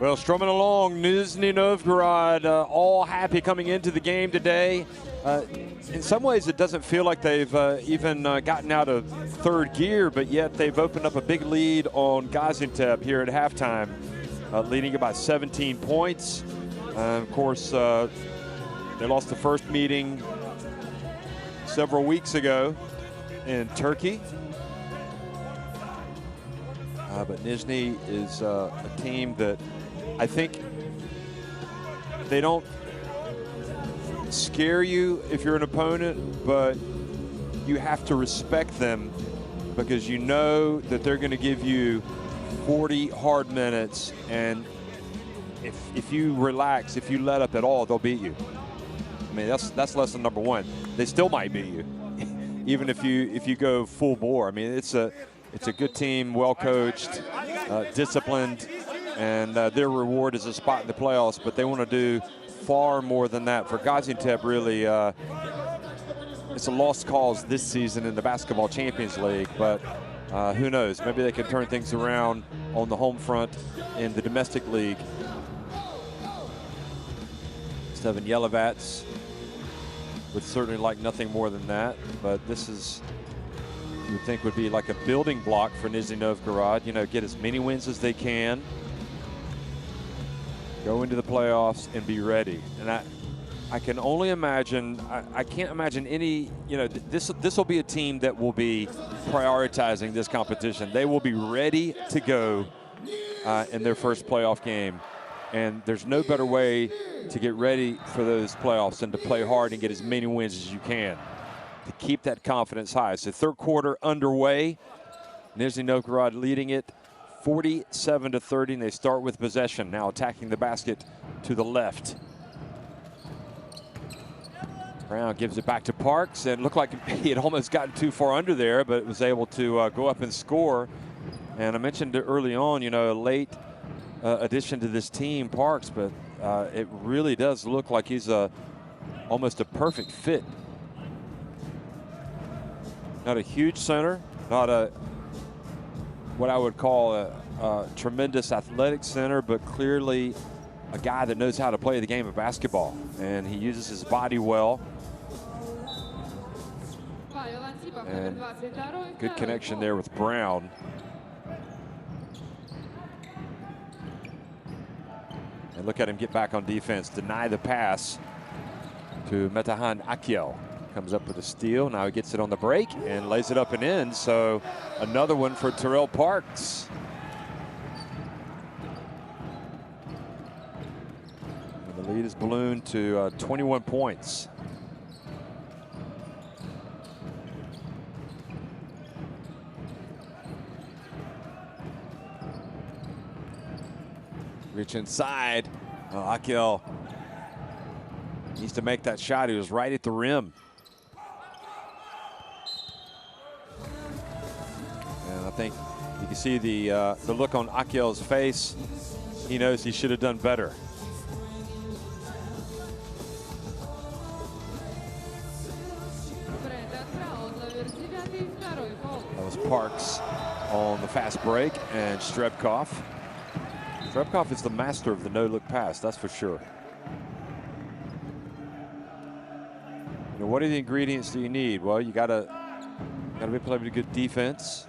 Well, strumming along, Nizhny Novgorod, all happy coming into the game today. In some ways, it doesn't feel like they've even gotten out of third gear, but yet they've opened up a big lead on Gaziantep here at halftime, leading it by 17 points. Of course, they lost the first meeting several weeks ago in Turkey. But Nizhny is a team that I think they don't scare you if you're an opponent, but you have to respect them because you know that they're going to give you 40 hard minutes, and if you relax, if you let up at all, they'll beat you. I mean, that's lesson number one. They still might beat you, even if you go full bore. I mean, it's a good team, well coached, disciplined, and their reward is a spot in the playoffs. But they want to do far more than that. For Gaziantep, really, it's a lost cause this season in the Basketball Champions League. But who knows? Maybe they can turn things around on the home front in the domestic league. Steven Yelovats would certainly like nothing more than that. But this is, you would think, would be like a building block for Nizhny Novgorod. You know, get as many wins as they can, go into the playoffs and be ready. And I can only imagine, I can't imagine any, you know, this will be a team that will be prioritizing this competition. They will be ready to go in their first playoff game. And there's no better way to get ready for those playoffs than to play hard and get as many wins as you can to keep that confidence high. So third quarter underway. Nizhny Novgorod leading it 47-30, and they start with possession. Now attacking the basket to the left. Brown gives it back to Parks, and looked like he had almost gotten too far under there, but was able to go up and score. And I mentioned it early on, you know, a late addition to this team, Parks, but it really does look like he's almost a perfect fit. Not a huge center, not a what I would call a tremendous athletic center, but clearly a guy that knows how to play the game of basketball, and he uses his body well. And good connection there with Brown. And look at him get back on defense, deny the pass to Metahan Akiel. Comes up with a steal. Now he gets it on the break and lays it up and in. So another one for Terrell Parks. And the lead is ballooned to 21 points. Reach inside. Akiel needs to make that shot. He was right at the rim. And I think you can see the look on Akiel's face. He knows he should have done better. That was Parks on the fast break, and Strebkov. Strebkov is the master of the no-look pass, that's for sure. You know, what are the ingredients do you need? Well, you gotta be playing good defense.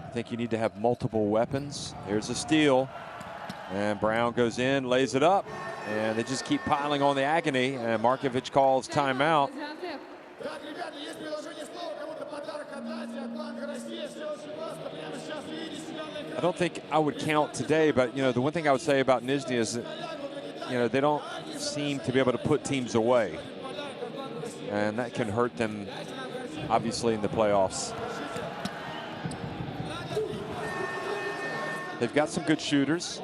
I think you need to have multiple weapons. Here's a steal, and Brown goes in, lays it up, and they just keep piling on the agony, and Markovic calls timeout. I don't think I would count today, but you know, the one thing I would say about Nizhny is that, you know, they don't seem to be able to put teams away, and that can hurt them obviously in the playoffs. They've got some good shooters.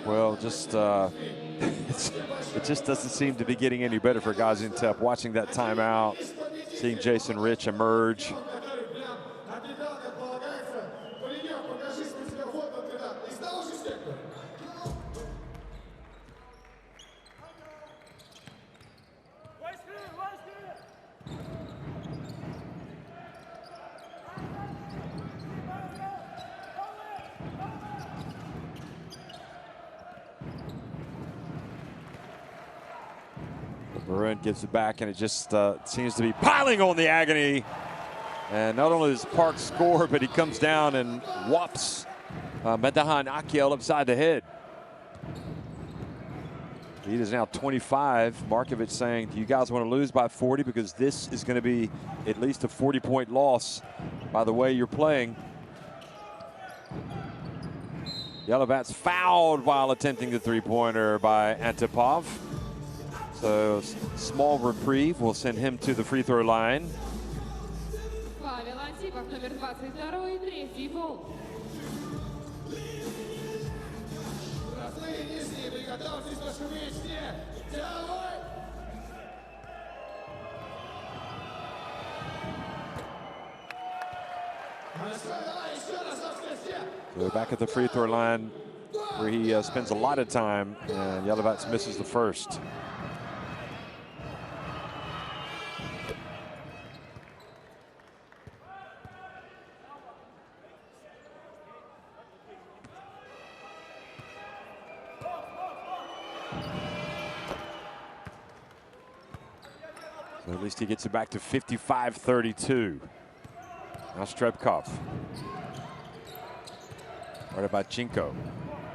Well, just it just doesn't seem to be getting any better for Gaziantep. Watching that timeout, seeing Jason Rich emerge. Bryant gives it back, and it just seems to be piling on the agony. And not only does Park score, but he comes down and whops Metehan Akyel upside the head. Lead is now 25. Markovic saying, do you guys want to lose by 40? Because this is going to be at least a 40-point loss by the way you're playing. Yelovats fouled while attempting the three-pointer by Antipov. So small reprieve will send him to the free throw line. So back at the free throw line where he spends a lot of time, and Yelovats misses the first. So at least he gets it back to 55-32. Now Strebkov. Right by Chinko.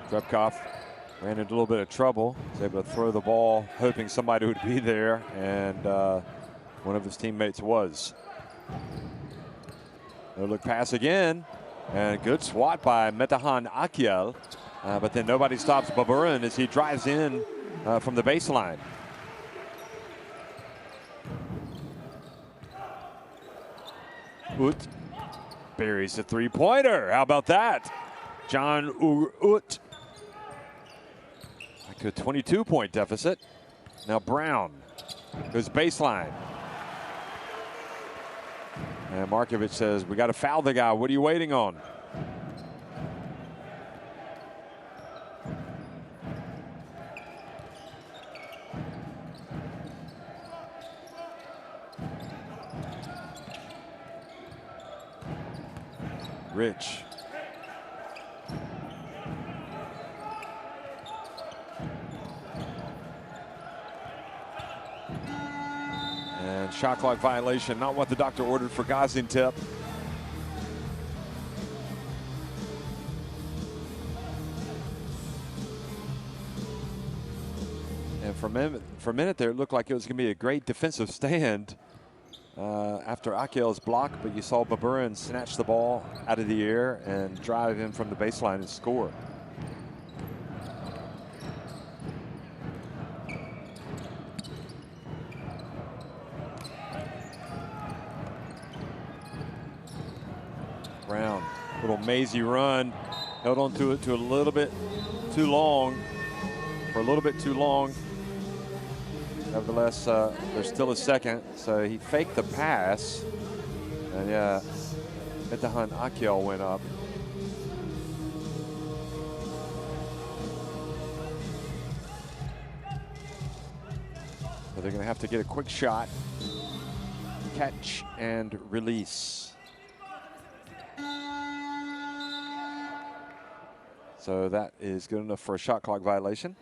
Strebkov ran into a little bit of trouble. Was able to throw the ball, hoping somebody would be there, and one of his teammates was. No look pass again, and good swat by Metehan Akyel, but then nobody stops Baburin as he drives in from the baseline. Ut buries the three-pointer. How about that? John Ut. Like a 22-point deficit. Now Brown goes baseline. And Markovic says, we got to foul the guy. What are you waiting on? Rich. And shot clock violation, not what the doctor ordered for Gaziantep. And for a minute there, it looked like it was going to be a great defensive stand after Akyel's block, but you saw Baburin snatch the ball out of the air and drive in from the baseline and score. Brown, little mazy run, held on to it a little bit too long, for a little bit too long. Nevertheless, there's still a second, so he faked the pass, and yeah, Metehan Akyel went up. So they're going to have to get a quick shot, catch, and release. So that is good enough for a shot clock violation.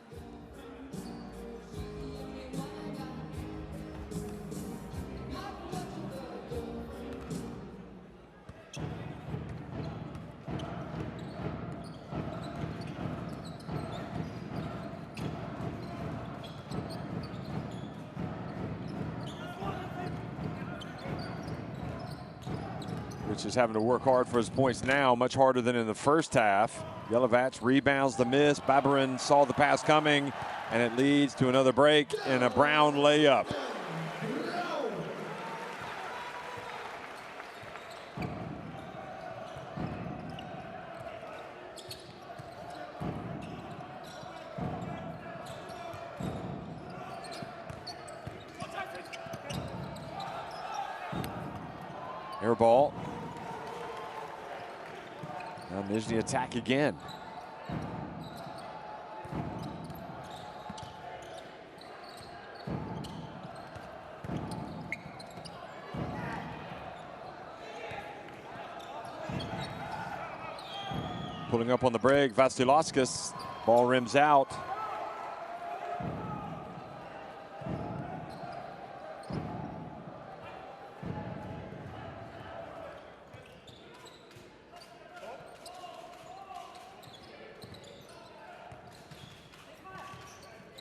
Rich is having to work hard for his points now, much harder than in the first half. Yelovats rebounds the miss. Baburin saw the pass coming, and it leads to another break and a Brown layup. Air ball. Now Nizhny attack again. Pulling up on the break, Vasilevskis. Ball rims out.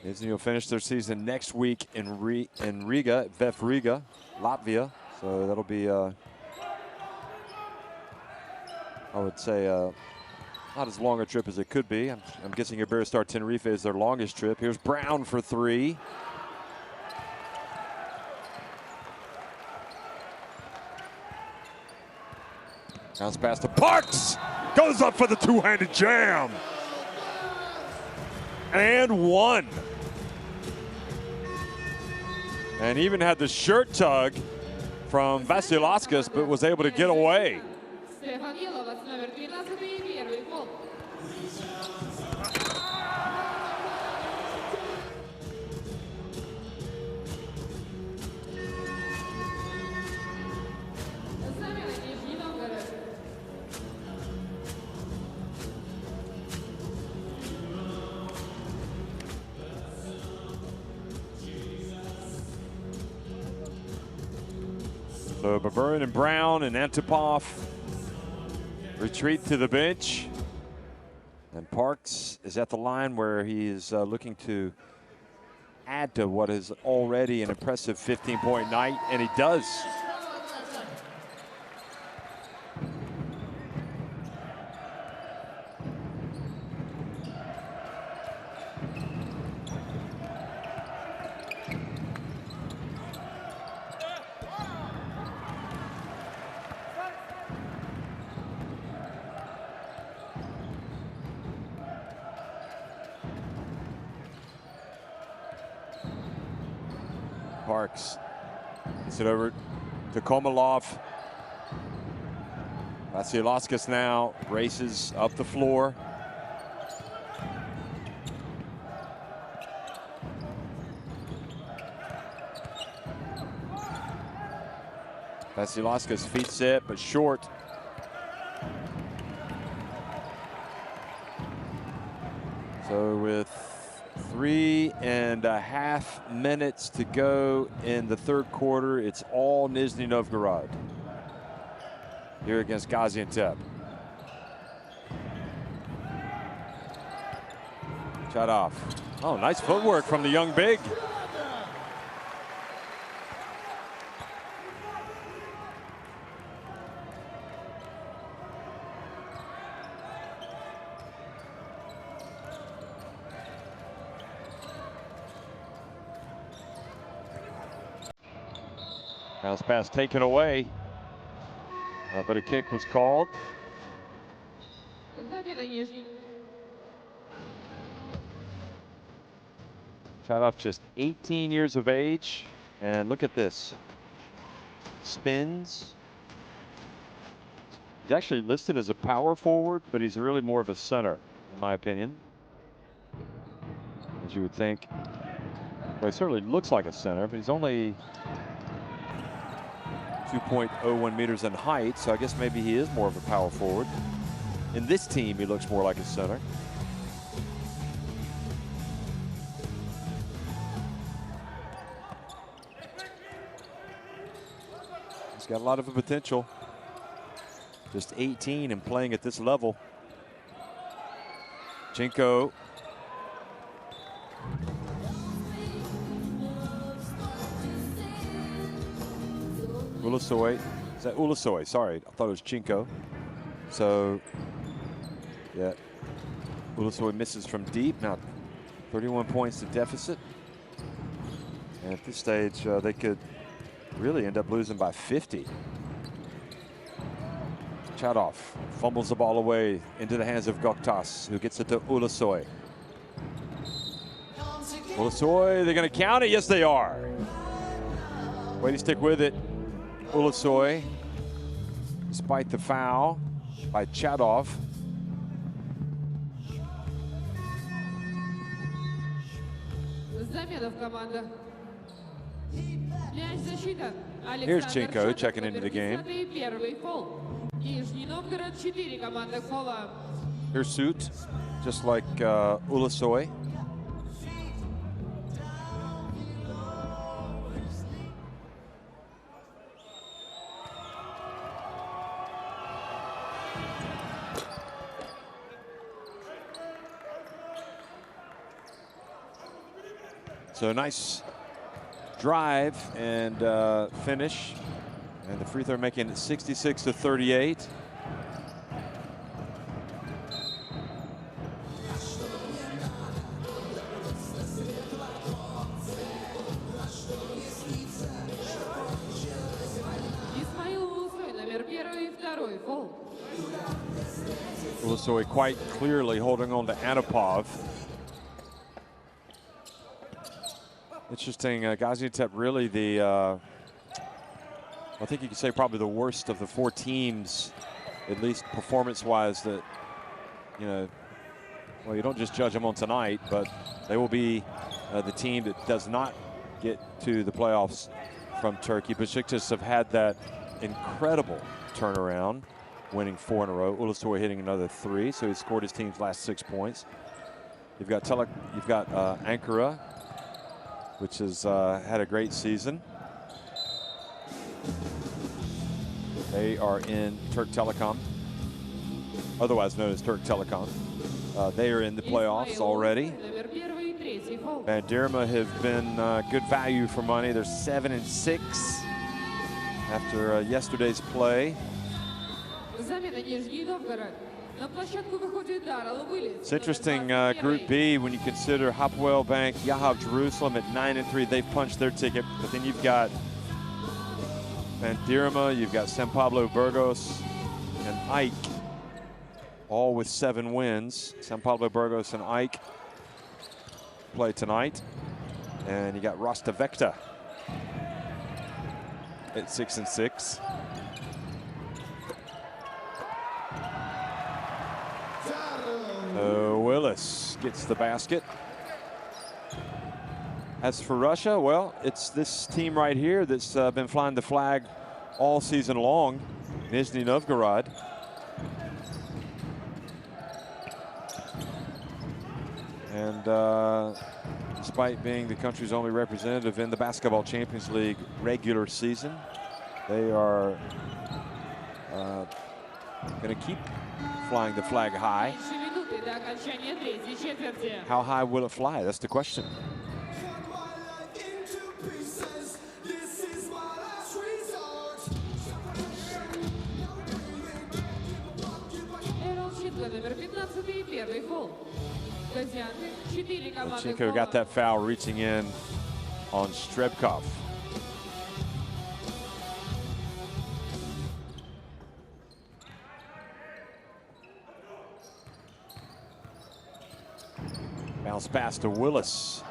Nizhny will finish their season next week in Riga, VEF Riga, Latvia. So that'll be, I would say, not as long a trip as it could be. I'm guessing Iberostar Tenerife is their longest trip. Here's Brown for three. Bounce pass to Parks. Goes up for the two-handed jam. And one. And even had the shirt tug from Vasilevskis, but was able to get away. So Bryant and Brown and Antipov retreat to the bench. And Parks is at the line where he is looking to add to what is already an impressive 15-point night, and he does. Parks gets it over to Komolov. Vasilevskis now races up the floor. Vasilevskis feet set but short. So with 3.5 minutes to go in the third quarter, it's all Nizhny Novgorod here against Gaziantep. Shot off. Oh, nice footwork from the young big. Bounce pass taken away, but a kick was called. Shot off just 18 years of age, and look at this. Spins. He's actually listed as a power forward, but he's really more of a center, in my opinion. As you would think. Well, he certainly looks like a center, but he's only 2.01 meters in height, so I guess maybe he is more of a power forward. In this team, he looks more like a center. He's got a lot of potential. Just 18 and playing at this level. Chinko. Ulasoy. Is that Ulasoy? Sorry, I thought it was Chinko. So, yeah. Ulasoy misses from deep. Now, 31 points to deficit. And at this stage, they could really end up losing by 50. Chadov fumbles the ball away into the hands of Goktas, who gets it to Ulasoy. Ulasoy, they're going to count it? Yes, they are. Way to stick with it. Ulasoy. despite the foul by Chadov. Замена в командах. Мяч защита. Here's Chinko checking into the game. Первый фол. Нижний Новгород 4 команды фола. Here's Suit, just like Ulasoy. So nice drive and finish, and the free throw making it 66-38. Ulasoy quite clearly holding on to Anapov. Interesting, Gaziantep really I think you could say probably the worst of the four teams, at least performance-wise, that, you know, well, you don't just judge them on tonight, but they will be the team that does not get to the playoffs from Turkey. Besiktas have had that incredible turnaround, winning 4 in a row. Ulasoy hitting another 3, so he scored his team's last 6 points. You've got Ankara, which has had a great season. They are in Turk Telekom, otherwise known as Turk Telecom. They are in the playoffs already. Bandirma have been good value for money. They're 7-6 after yesterday's play. It's interesting, Group B, when you consider Hapoel Bank, Yahav Jerusalem at 9-3. They've punched their ticket, but then you've got Bandirma, you've got San Pablo Burgos, and Ike, all with 7 wins. San Pablo Burgos and Ike play tonight. And you got Rostavecta at 6-6. Willis gets the basket. As for Russia, well, it's this team right here that's been flying the flag all season long, Nizhny Novgorod. And despite being the country's only representative in the Basketball Champions League regular season, they are going to keep flying the flag high. How high will it fly? That's the question. Chinko got that foul reaching in on Strebkov. Bounce pass to Willis.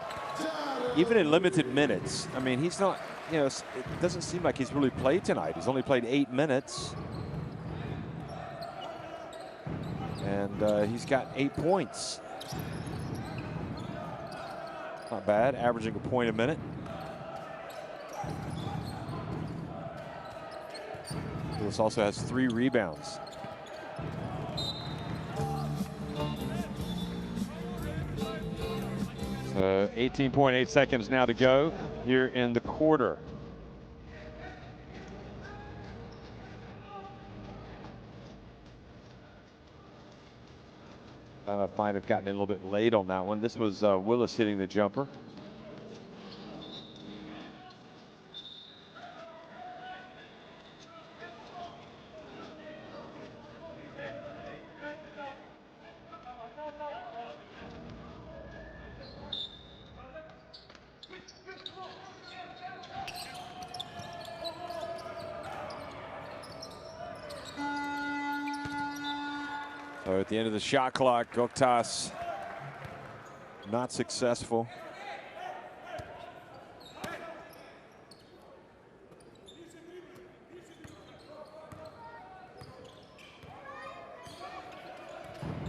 Even in limited minutes, I mean, he's not, you know, it doesn't seem like he's really played tonight. He's only played 8 minutes. And he's got 8 points. Not bad, averaging a point a minute. Willis also has 3 rebounds. 18.8 seconds now to go here in the quarter. Might have gotten a little bit late on that one. This was Willis hitting the jumper. So at the end of the shot clock, Goktas not successful.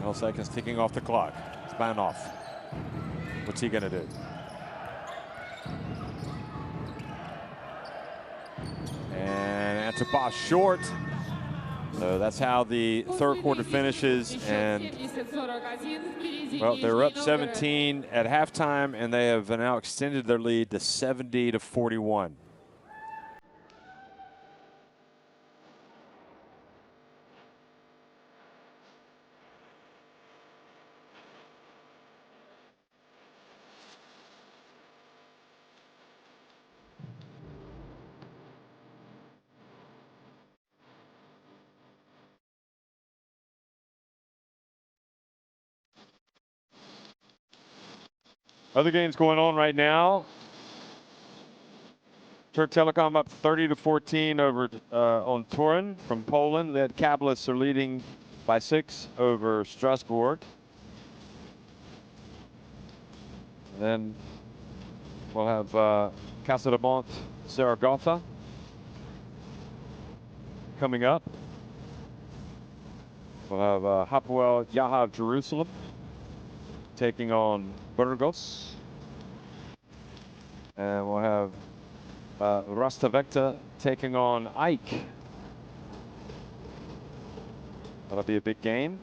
12 seconds ticking off the clock. Spanov. What's he going to do? And Antipov short. So that's how the third quarter finishes. And, well, they're up 17 at halftime, and they have now extended their lead to 70-41. Other games going on right now. Turk Telekom up 30-14 over on Turin from Poland. The Kabbalists are leading by 6 over Strasbourg. Then we'll have Casademont Zaragoza coming up. We'll have Hapoel Yahav Jerusalem taking on Burgos. And we'll have Rastavekta taking on Ike. That'll be a big game.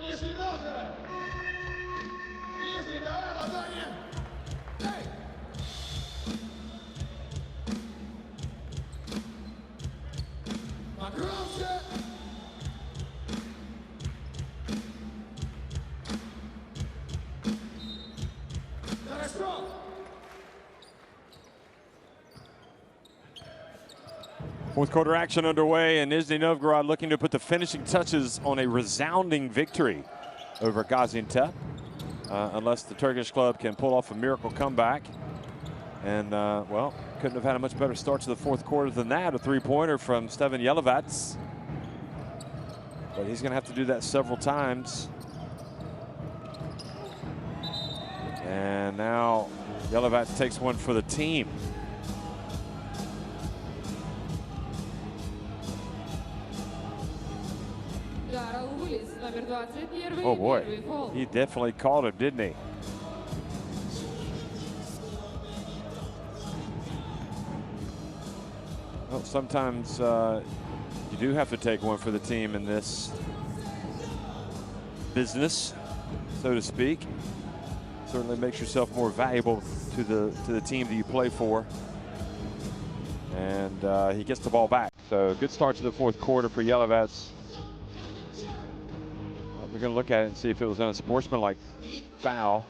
Nizhny Novgorod. Nizhny, давай ладони. Эй! Погромче. Хорошо. Fourth quarter action underway, and Nizhny Novgorod looking to put the finishing touches on a resounding victory over Gaziantep, unless the Turkish club can pull off a miracle comeback. And, well, couldn't have had a much better start to the fourth quarter than that. A three-pointer from Stevan Jelevats. But he's going to have to do that several times. And now Jelevats takes one for the team. Oh boy, he definitely called him, didn't he? Well, sometimes you do have to take one for the team in this business, so to speak. Certainly makes yourself more valuable to the team that you play for. And he gets the ball back. So good start to the fourth quarter for Jelevats. We're going to look at it and see if it was an unsportsmanlike foul.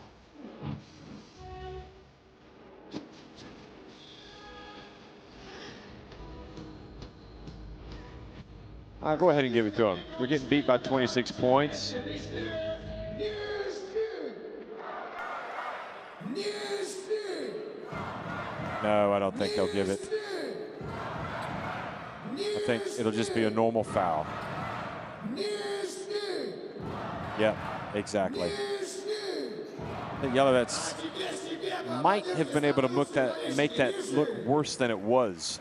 All right, go ahead and give it to him. We're getting beat by 26 points. No, I don't think they'll give it. I think it'll just be a normal foul. Yeah, exactly. I think Jelevats might have been able to make that look worse than it was.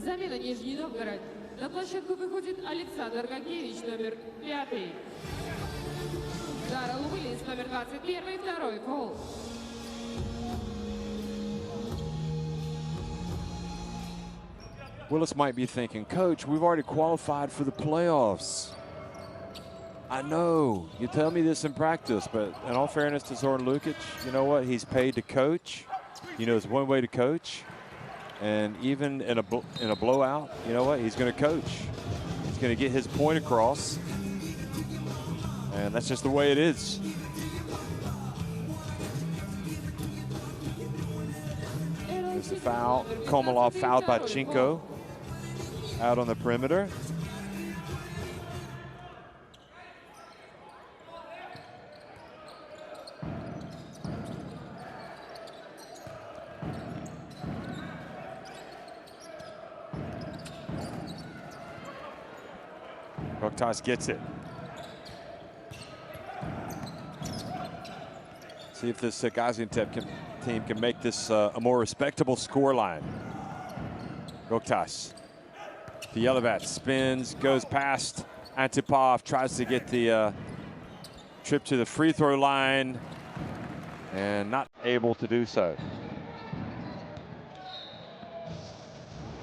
Замена Нижний Новгород. На площадку выходит Александр Гакевич, номер 5. Даррел Уиллис, номер 21, второй фол. Willis might be thinking, Coach, we've already qualified for the playoffs. I know, you tell me this in practice, but in all fairness to Zoran Lukic, you know what? He's paid to coach. He knows one way to coach. And even in a blowout, you know what? He's going to coach. He's going to get his point across. And that's just the way it is. There's a foul. Komolov fouled by Chinko out on the perimeter. Boktas gets it. See if this Gaziantep team can make this a more respectable scoreline. Boktas. The Yellowbat spins, goes past Antipov, tries to get the trip to the free throw line, and not able to do so.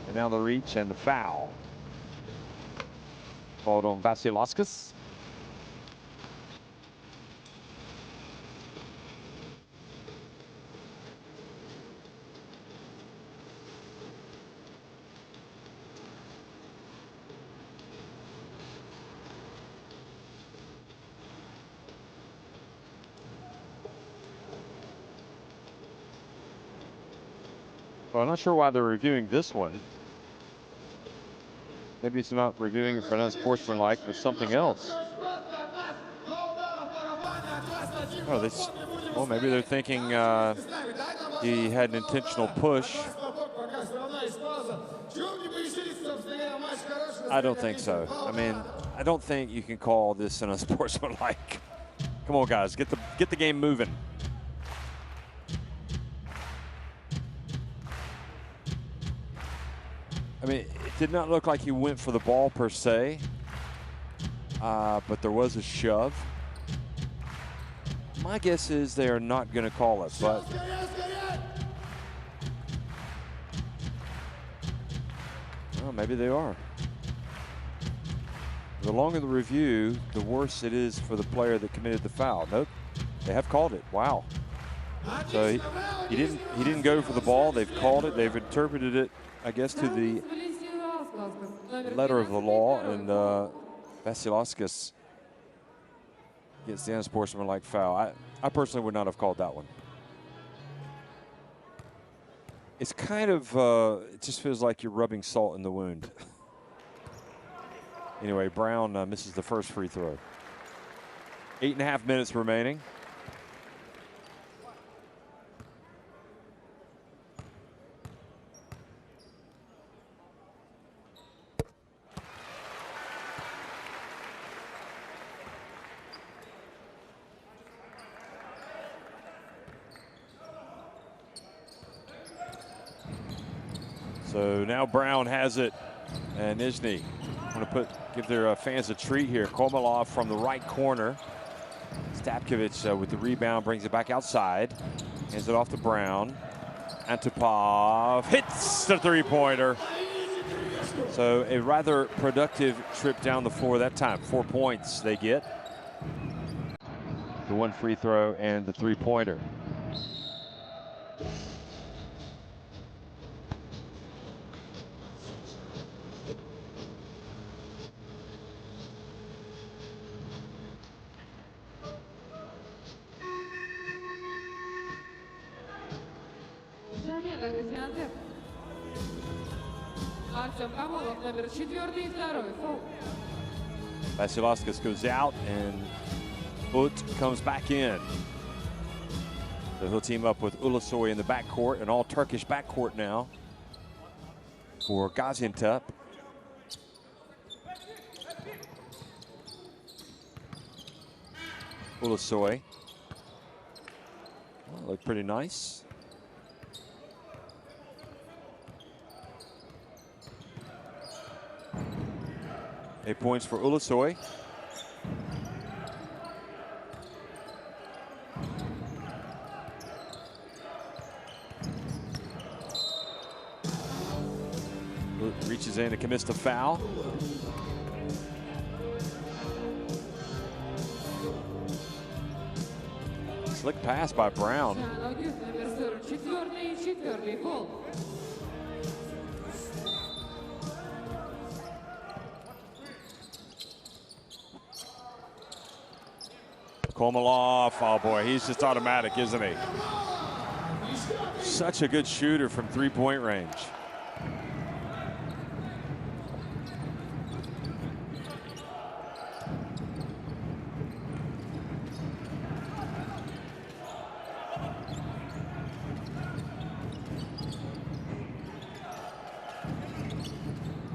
And now the reach and the foul. Called on Vasilevskis. Well, I'm not sure why they're reviewing this one. Maybe it's not reviewing for unsportsmanlike, but something else. Oh, maybe they're thinking he had an intentional push. I don't think so. I mean, I don't think you can call this an unsportsmanlike. Come on, guys, get the game moving. I mean, it did not look like he went for the ball per se, but there was a shove. My guess is they are not going to call it, but well, maybe they are. The longer the review, the worse it is for the player that committed the foul. Nope, they have called it. Wow. So he didn't go for the ball. They've called it. They've interpreted it, I guess, to the letter of the law, and Vasilevskis gets the unsportsmanlike foul. I personally would not have called that one. It's kind of, it just feels like you're rubbing salt in the wound. Anyway, Brown misses the first free throw. 8.5 minutes remaining. So now Brown has it, and Nizhny want to give their fans a treat here. Komolov from the right corner. Stapkiewicz with the rebound, brings it back outside, hands it off to Brown. Antipov hits the three-pointer. So a rather productive trip down the floor that time. 4 points they get. The one free throw and the three-pointer. Gaziantep. Артем Комолов, номер 4 и 2. Vasilevskis goes out, and Ut comes back in. So he'll team up with Ulusoy in the backcourt, an all-Turkish backcourt now for Gaziantep. Ulusoy. Well, look pretty nice. Eight points for Ulusoy. Reaches in and commits the foul. Slick pass by Brown. Komalov, oh boy, he's just automatic, isn't he? Such a good shooter from three-point range.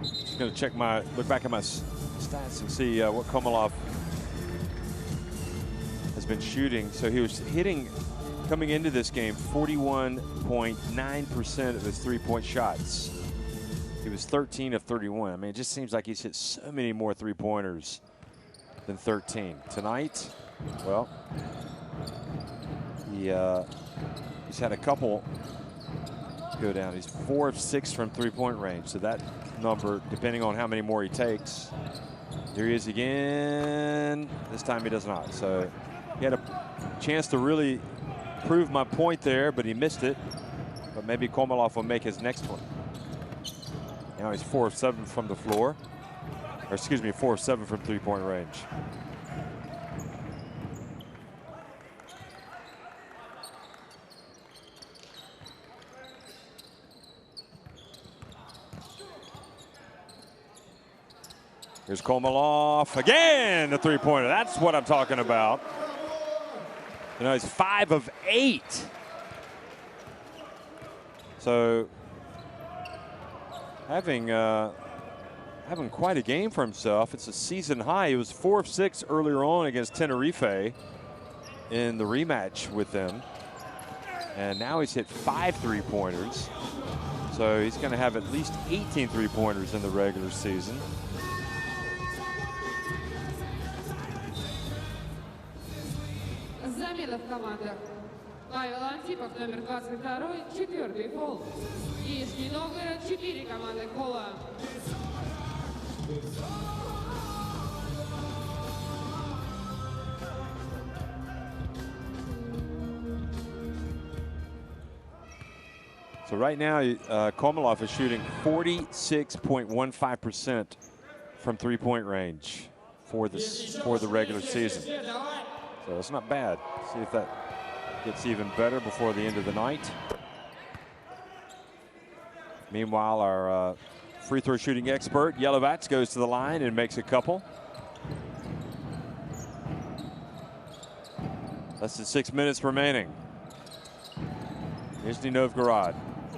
Just gonna check look back at my stats and see what Komalov has been shooting. So he was hitting, coming into this game, 41.9% of his three-point shots. He was 13 of 31. I mean, it just seems like he's hit so many more three-pointers than 13. Tonight, well, he's had a couple go down. He's 4 of 6 from three-point range. So that number, depending on how many more he takes, here he is again. This time he does not. So he had a chance to really prove my point there, but he missed it. But maybe Komalov will make his next one. Now he's 4 of 7 from the floor. Or excuse me, 4 of 7 from three-point range. Here's Komalov again, the three-pointer. That's what I'm talking about. You know, he's 5 of 8. So having quite a game for himself. It's a season high. He was 4 of 6 earlier on against Tenerife in the rematch with them. And now he's hit 5 three-pointers. So he's going to have at least 18 three-pointers in the regular season. Замена в командах. Павел Антипов, номер 22, 4-й фол. Нижний Новгород, 4 команды фола. So right now, Komalov is shooting 46.15% from three-point range for the regular season. So it's not bad. See if that gets even better before the end of the night. Meanwhile, our free throw shooting expert, Yelovats, goes to the line and makes a couple. Less than 6 minutes remaining. Nizhny Novgorod,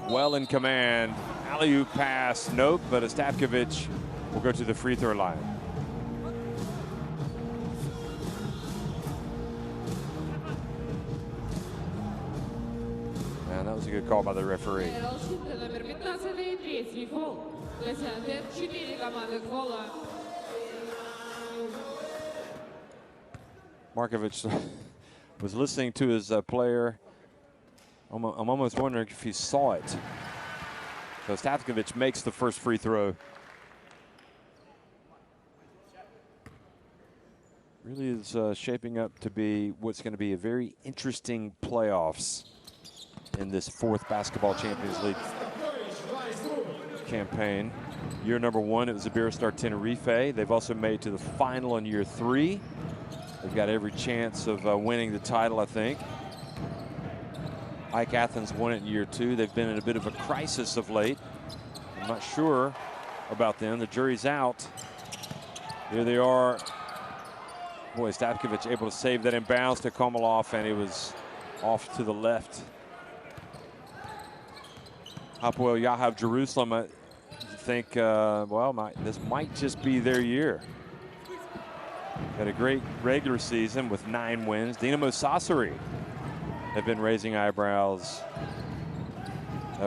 well in command. Alley-oop pass, nope, but Ostapkovich will go to the free throw line. And that was a good call by the referee. Markovic was listening to his player. I'm almost wondering if he saw it. So Ostapkovich makes the first free throw. Really is shaping up to be what's going to be a very interesting playoffs in this 4th Basketball Champions League campaign. Year number 1, it was Iberostar Tenerife. They've also made to the final in year 3. They've got every chance of winning the title, I think. Ike Athens won it in year 2. They've been in a bit of a crisis of late. I'm not sure about them. The jury's out. Here they are. Boy, Ostapkovich able to save that inbounds to Komalov, and he was off to the left. Hapoel Yahav Jerusalem, I think, well, this might just be their year. Had a great regular season with 9 wins. Dinamo Sassari have been raising eyebrows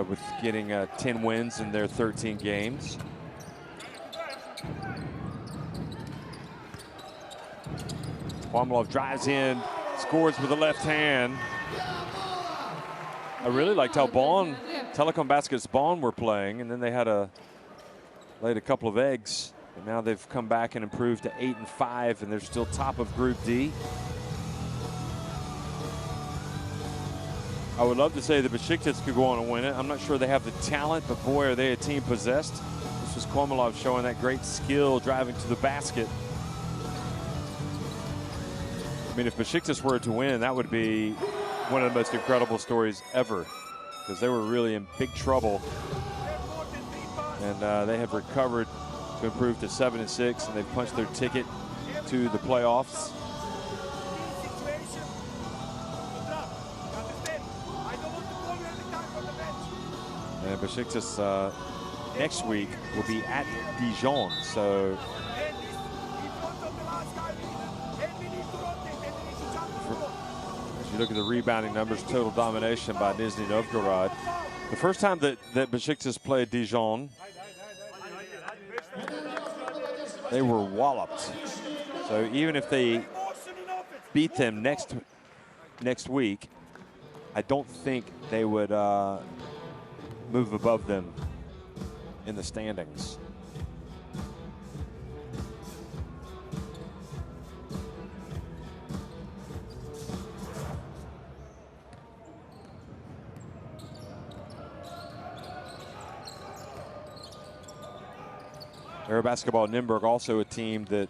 with getting 10 wins in their 13 games. Komalov drives in, scores with the left hand. I really liked how Telecom Baskets Bonn were playing, and then they had a laid a couple of eggs, and now they've come back and improved to 8-5, and they're still top of Group D. I would love to say that Besiktas could go on and win it. I'm not sure they have the talent, but boy, are they a team possessed. This was Komolov showing that great skill driving to the basket. I mean, if Besiktas were to win, that would be one of the most incredible stories ever, because they were really in big trouble. And they have recovered to improve to 7-6, and they've punched their ticket to the playoffs. And Besiktas next week will be at Dijon. So as you look at the rebounding numbers, total domination by Nizhny Novgorod. The first time that Besiktas played Dijon, they were walloped. So even if they beat them next week, I don't think they would move above them in the standings. Basketball Nymburk, also a team that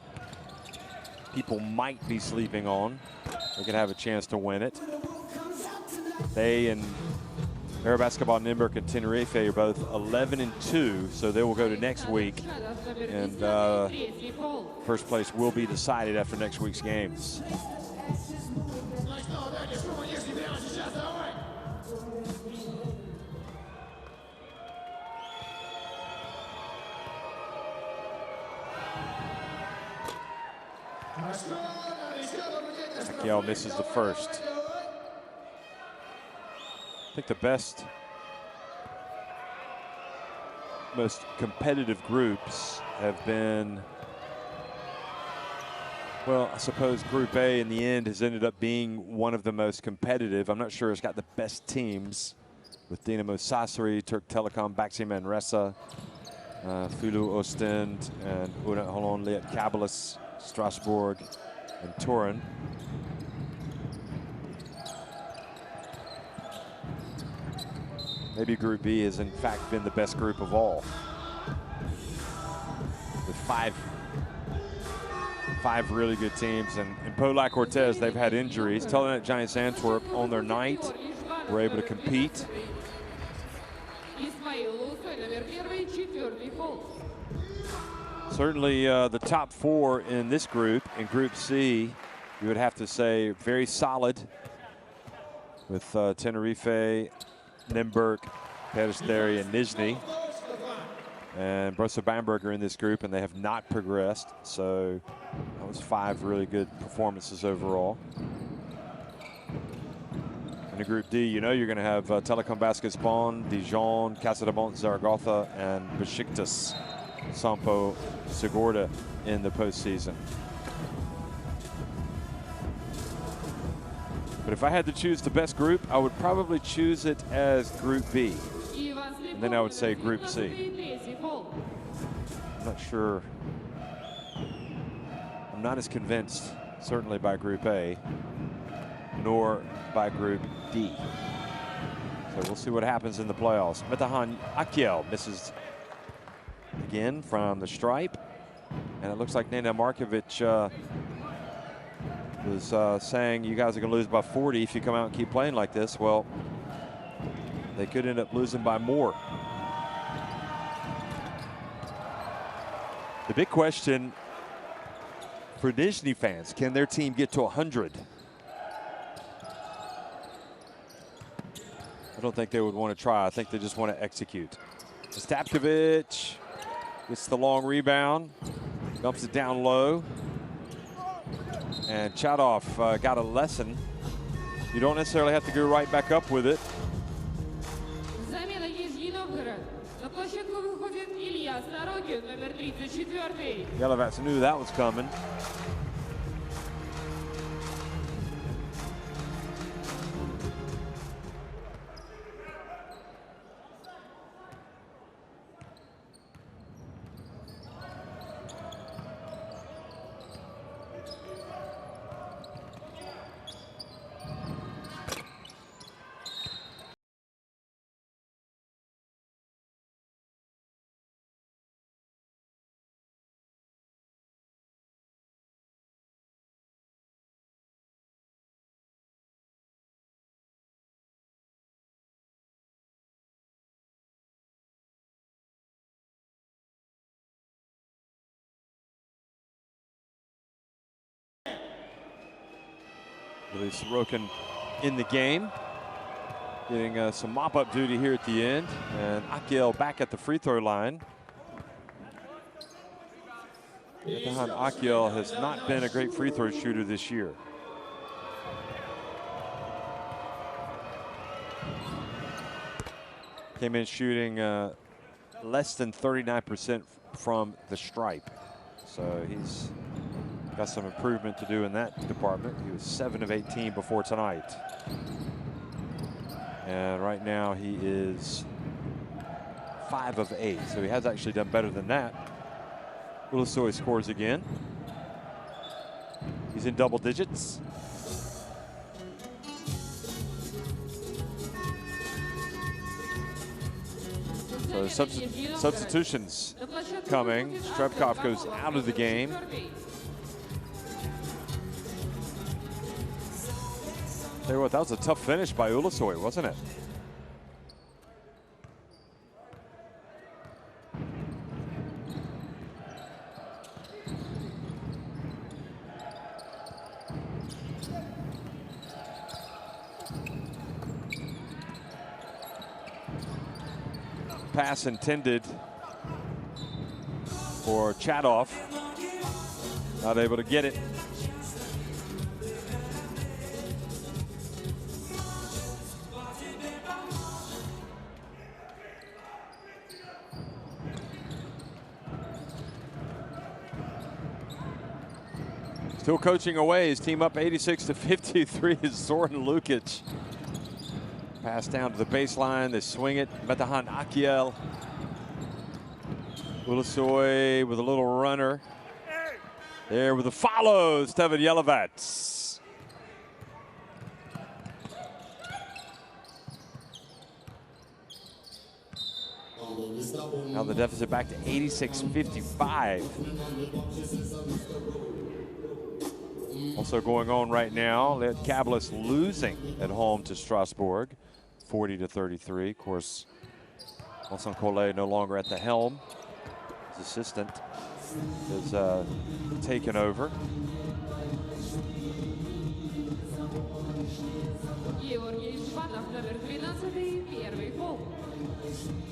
people might be sleeping on. They could have a chance to win it. They and Basketball Nymburk and Tenerife are both 11-2, so they will go to next week, and first place will be decided after next week's games. Akiel misses the first. I think the best, most competitive groups have been, well, I suppose Group A in the end has ended up being one of the most competitive. I'm not sure it's got the best teams, with Dinamo Sassari, Turk Telekom, Baxi Manresa, Fulu Ostend, and Una Holon Liat Kabelis, Strasbourg, and Turin. Maybe Group B has in fact been the best group of all, with five really good teams. And in Polak Cortez, they've had injuries. Telenet Giants Antwerp on their night were able to compete. Certainly the top four in this group, in Group C, you would have to say very solid, with Tenerife, Nymburk, Peristeri, and Nizhny. And Borussia Bamberg are in this group, and they have not progressed. So that was 5 really good performances overall. In the Group D, you know you're going to have Telekom Basketball, Dijon, Casademont, Zaragoza, and Besiktas Sampo Segorda in the postseason. But if I had to choose the best group, I would probably choose it as Group B. And then I would say Group C. I'm not sure. I'm not as convinced, certainly by Group A, nor by Group D. So we'll see what happens in the playoffs. Metahan Akiel misses again from the stripe. And it looks like Nena Markovic was saying you guys are going to lose by 40 if you come out and keep playing like this. Well, they could end up losing by more. The big question for Nizhny fans, can their team get to 100? I don't think they would want to try. I think they just want to execute. Stapkovic gets the long rebound, dumps it down low. And Chadov got a lesson. You don't necessarily have to go right back up with it. Yelovats knew that was coming. Billy Sorokin in the game, getting some mop-up duty here at the end. And Akiel back at the free throw line. Metehan Akiel has not been a great free throw shooter this year. Came in shooting less than 39% from the stripe. So he's got some improvement to do in that department. He was 7 of 18 before tonight. And right now he is 5 of 8. So he has actually done better than that. Ulusoy scores again. He's in double digits. So substitutions coming. Strebkov goes out of the game. Tell you what, that was a tough finish by Ulusoy, wasn't it? Pass intended for Chadov. Not able to get it. Still coaching away. His team up 86-53 is Zoran Lukic. Pass down to the baseline. They swing it. Metehan Akiel. Ulusoy with a little runner. There with a follow. Stevan Jelovec. Now the deficit back to 86-55. Also going on right now, Cabilis losing at home to Strasbourg, 40-33. Of course, Vincent Collet no longer at the helm. His assistant has taken over.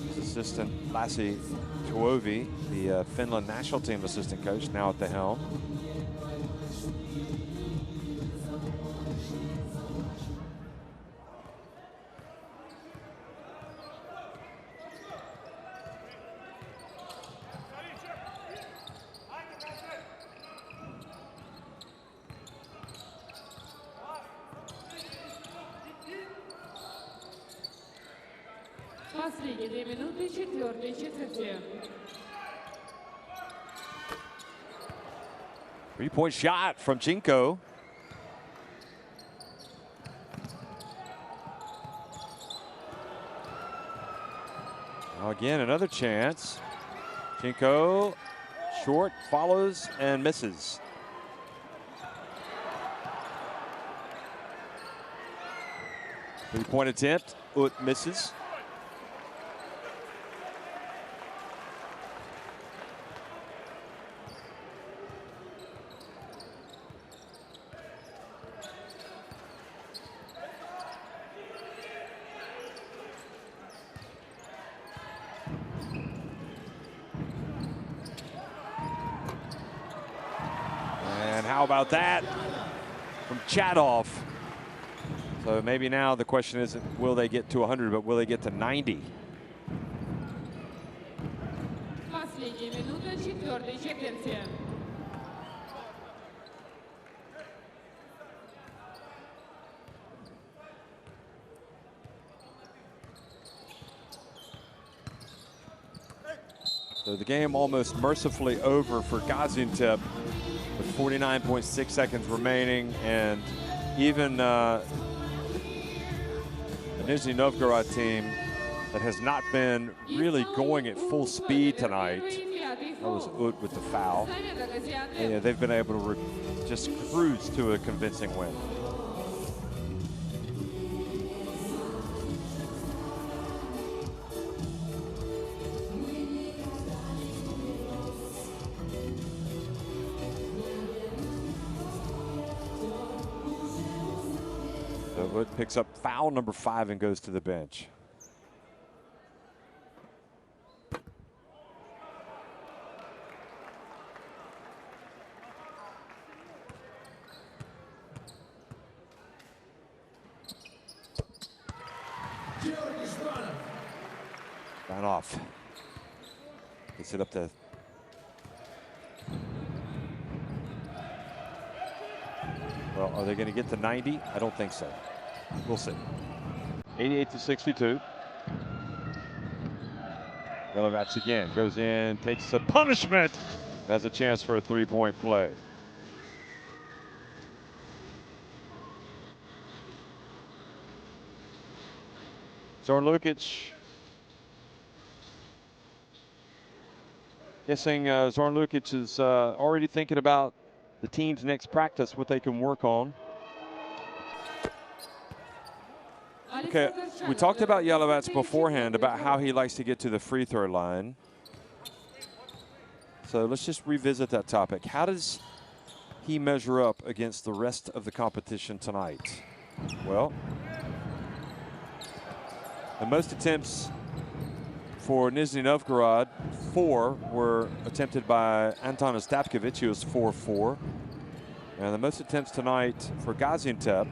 His assistant, Lassi Tuovi, the Finland national team assistant coach, now at the helm. Последние 2 минуты четвертой четверти. Three-point shot from Chinko. Now again, another chance. Chinko, short, follows, and misses. Three-point attempt, Ut misses. How about that from Chadov? So maybe now the question isn't will they get to 100, but will they get to 90? Последняя минута четвертой четверти. So the game almost mercifully over for Gaziantep with 49.6 seconds remaining, and even the Nizhny Novgorod team that has not been really going at full speed tonight. That was Ut with the foul. And they've been able to just cruise to a convincing win. Wood picks up foul number 5 and goes to the bench. Down off. Gets it up to. Well, are they going to get to 90? I don't think so. We'll see. 88-62. Yelovats again goes in, takes a punishment, has a chance for a 3-point play. Zoran Lukic. Guessing Zoran Lukic is already thinking about the team's next practice, what they can work on. Okay, we talked about Yelovats beforehand about how he likes to get to the free throw line. So let's just revisit that topic. How does he measure up against the rest of the competition tonight? Well, the most attempts for Nizhny Novgorod, 4 were attempted by Anton Ostapkovich, who was 4-4. And the most attempts tonight for Gaziantep,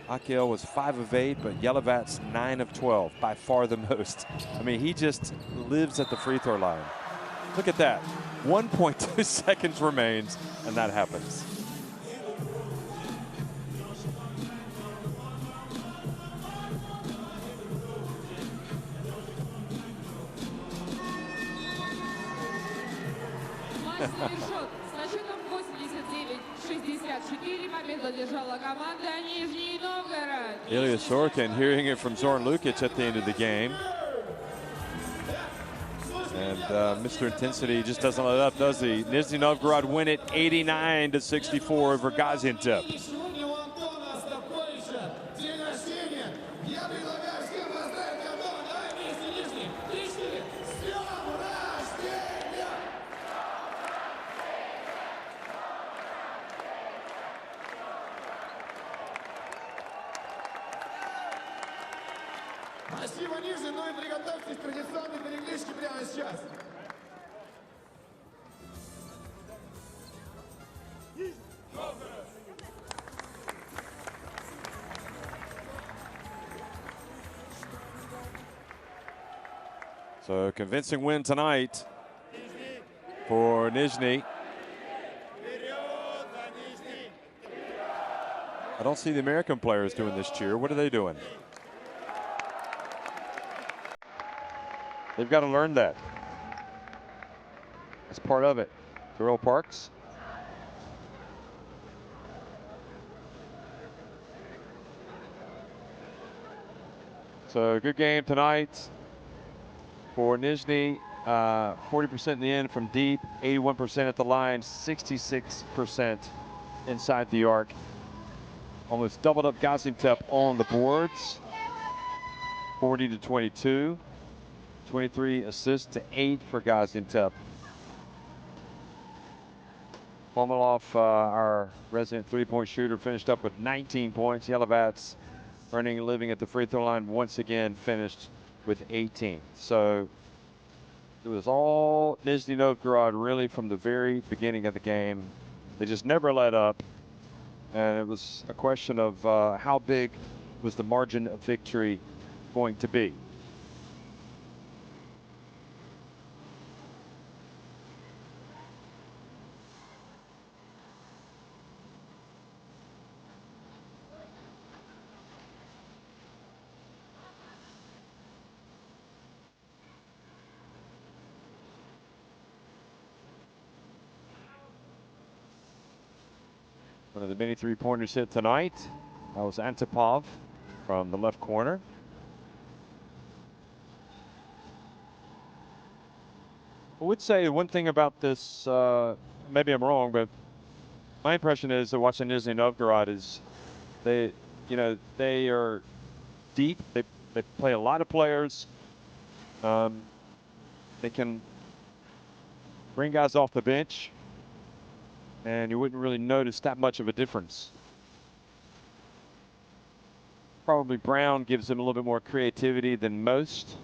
Akel was 5 of 8, but Yelovats 9 of 12, by far the most. I mean, he just lives at the free throw line. Look at that. 1.2 seconds remains, and that happens. Ilya Sorokin hearing it from Zoran Lukic at the end of the game. And Mr. Intensity just doesn't let up, does he? Nizhny Novgorod win it 89-64 over Gaziantep. Спасибо, Нижний, ну и приготовьтесь к традиционной перекличке прямо сейчас. So convincing win tonight for Nizhny. I don't see the American players doing this cheer. What are they doing? They've got to learn that. That's part of it. Terrell Parks. So good game tonight for Nizhny. 40% in the end from deep, 81% at the line, 66% inside the arc. Almost doubled up Gaziantep on the boards. 40-22. 23 assists to 8 for Gaziantep. Pomalov, our resident three-point shooter, finished up with 19 points. Yelovats, earning a living at the free throw line, once again finished with 18. So it was all Nizhny Novgorod really from the very beginning of the game. They just never let up. And it was a question of how big was the margin of victory going to be. One of the many three-pointers hit tonight. That was Antipov from the left corner. I would say one thing about this, maybe I'm wrong, but my impression is that watching Nizhny Novgorod is they are deep. They play a lot of players. They can bring guys off the bench, and you wouldn't really notice that much of a difference. Probably Brown gives them a little bit more creativity than most.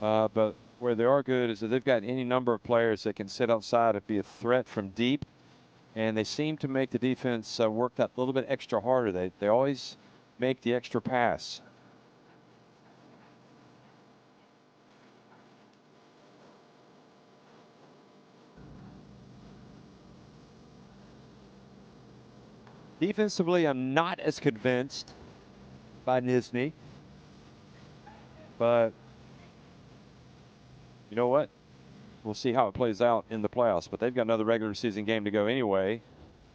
But where they are good is that they've got any number of players that can sit outside and be a threat from deep. And they seem to make the defense work that little bit extra harder. They always make the extra pass. Defensively, I'm not as convinced by Nizhny. But you know what? We'll see how it plays out in the playoffs. But they've got another regular season game to go anyway.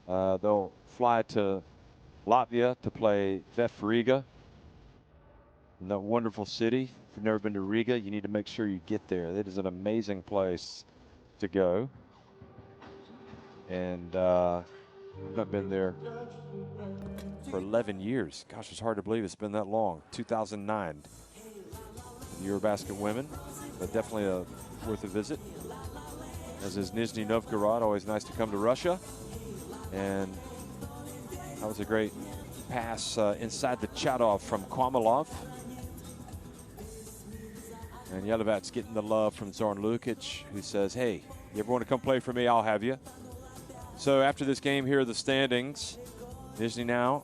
They'll fly to Latvia to play VF Riga. In that wonderful city. If you've never been to Riga, you need to make sure you get there. It is an amazing place to go. And I've not been there for 11 years. Gosh, it's hard to believe it's been that long. 2009. The Eurobasket women, but definitely worth a visit. As is Nizhny Novgorod, always nice to come to Russia. And that was a great pass inside the Chadov from Komolov. And Yelovat's getting the love from Zoran Lukic, who says, hey, you ever want to come play for me, I'll have you. So after this game, here are the standings. Nizhny now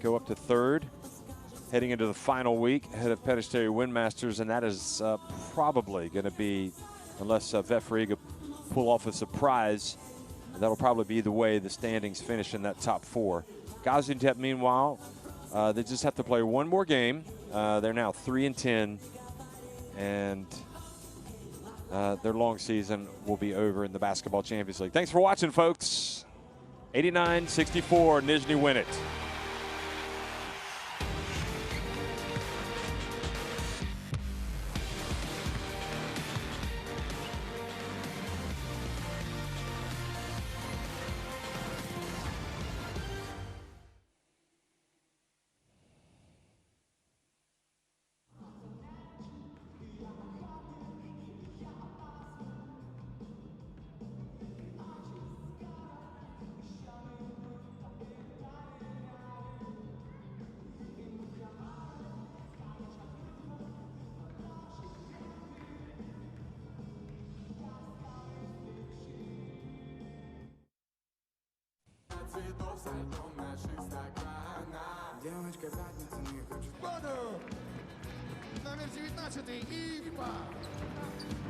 go up to third, heading into the final week ahead of Peristeri Windmasters, and that is probably going to be, unless VF Riga pull off a surprise, that'll probably be the way the standings finish in that top four. Gaziantep, meanwhile, they just have to play one more game. They're now 3-10, and their long season will be over in the Basketball Champions League. Thanks for watching, folks. 89-64, Nizhny win it. Номер 19 и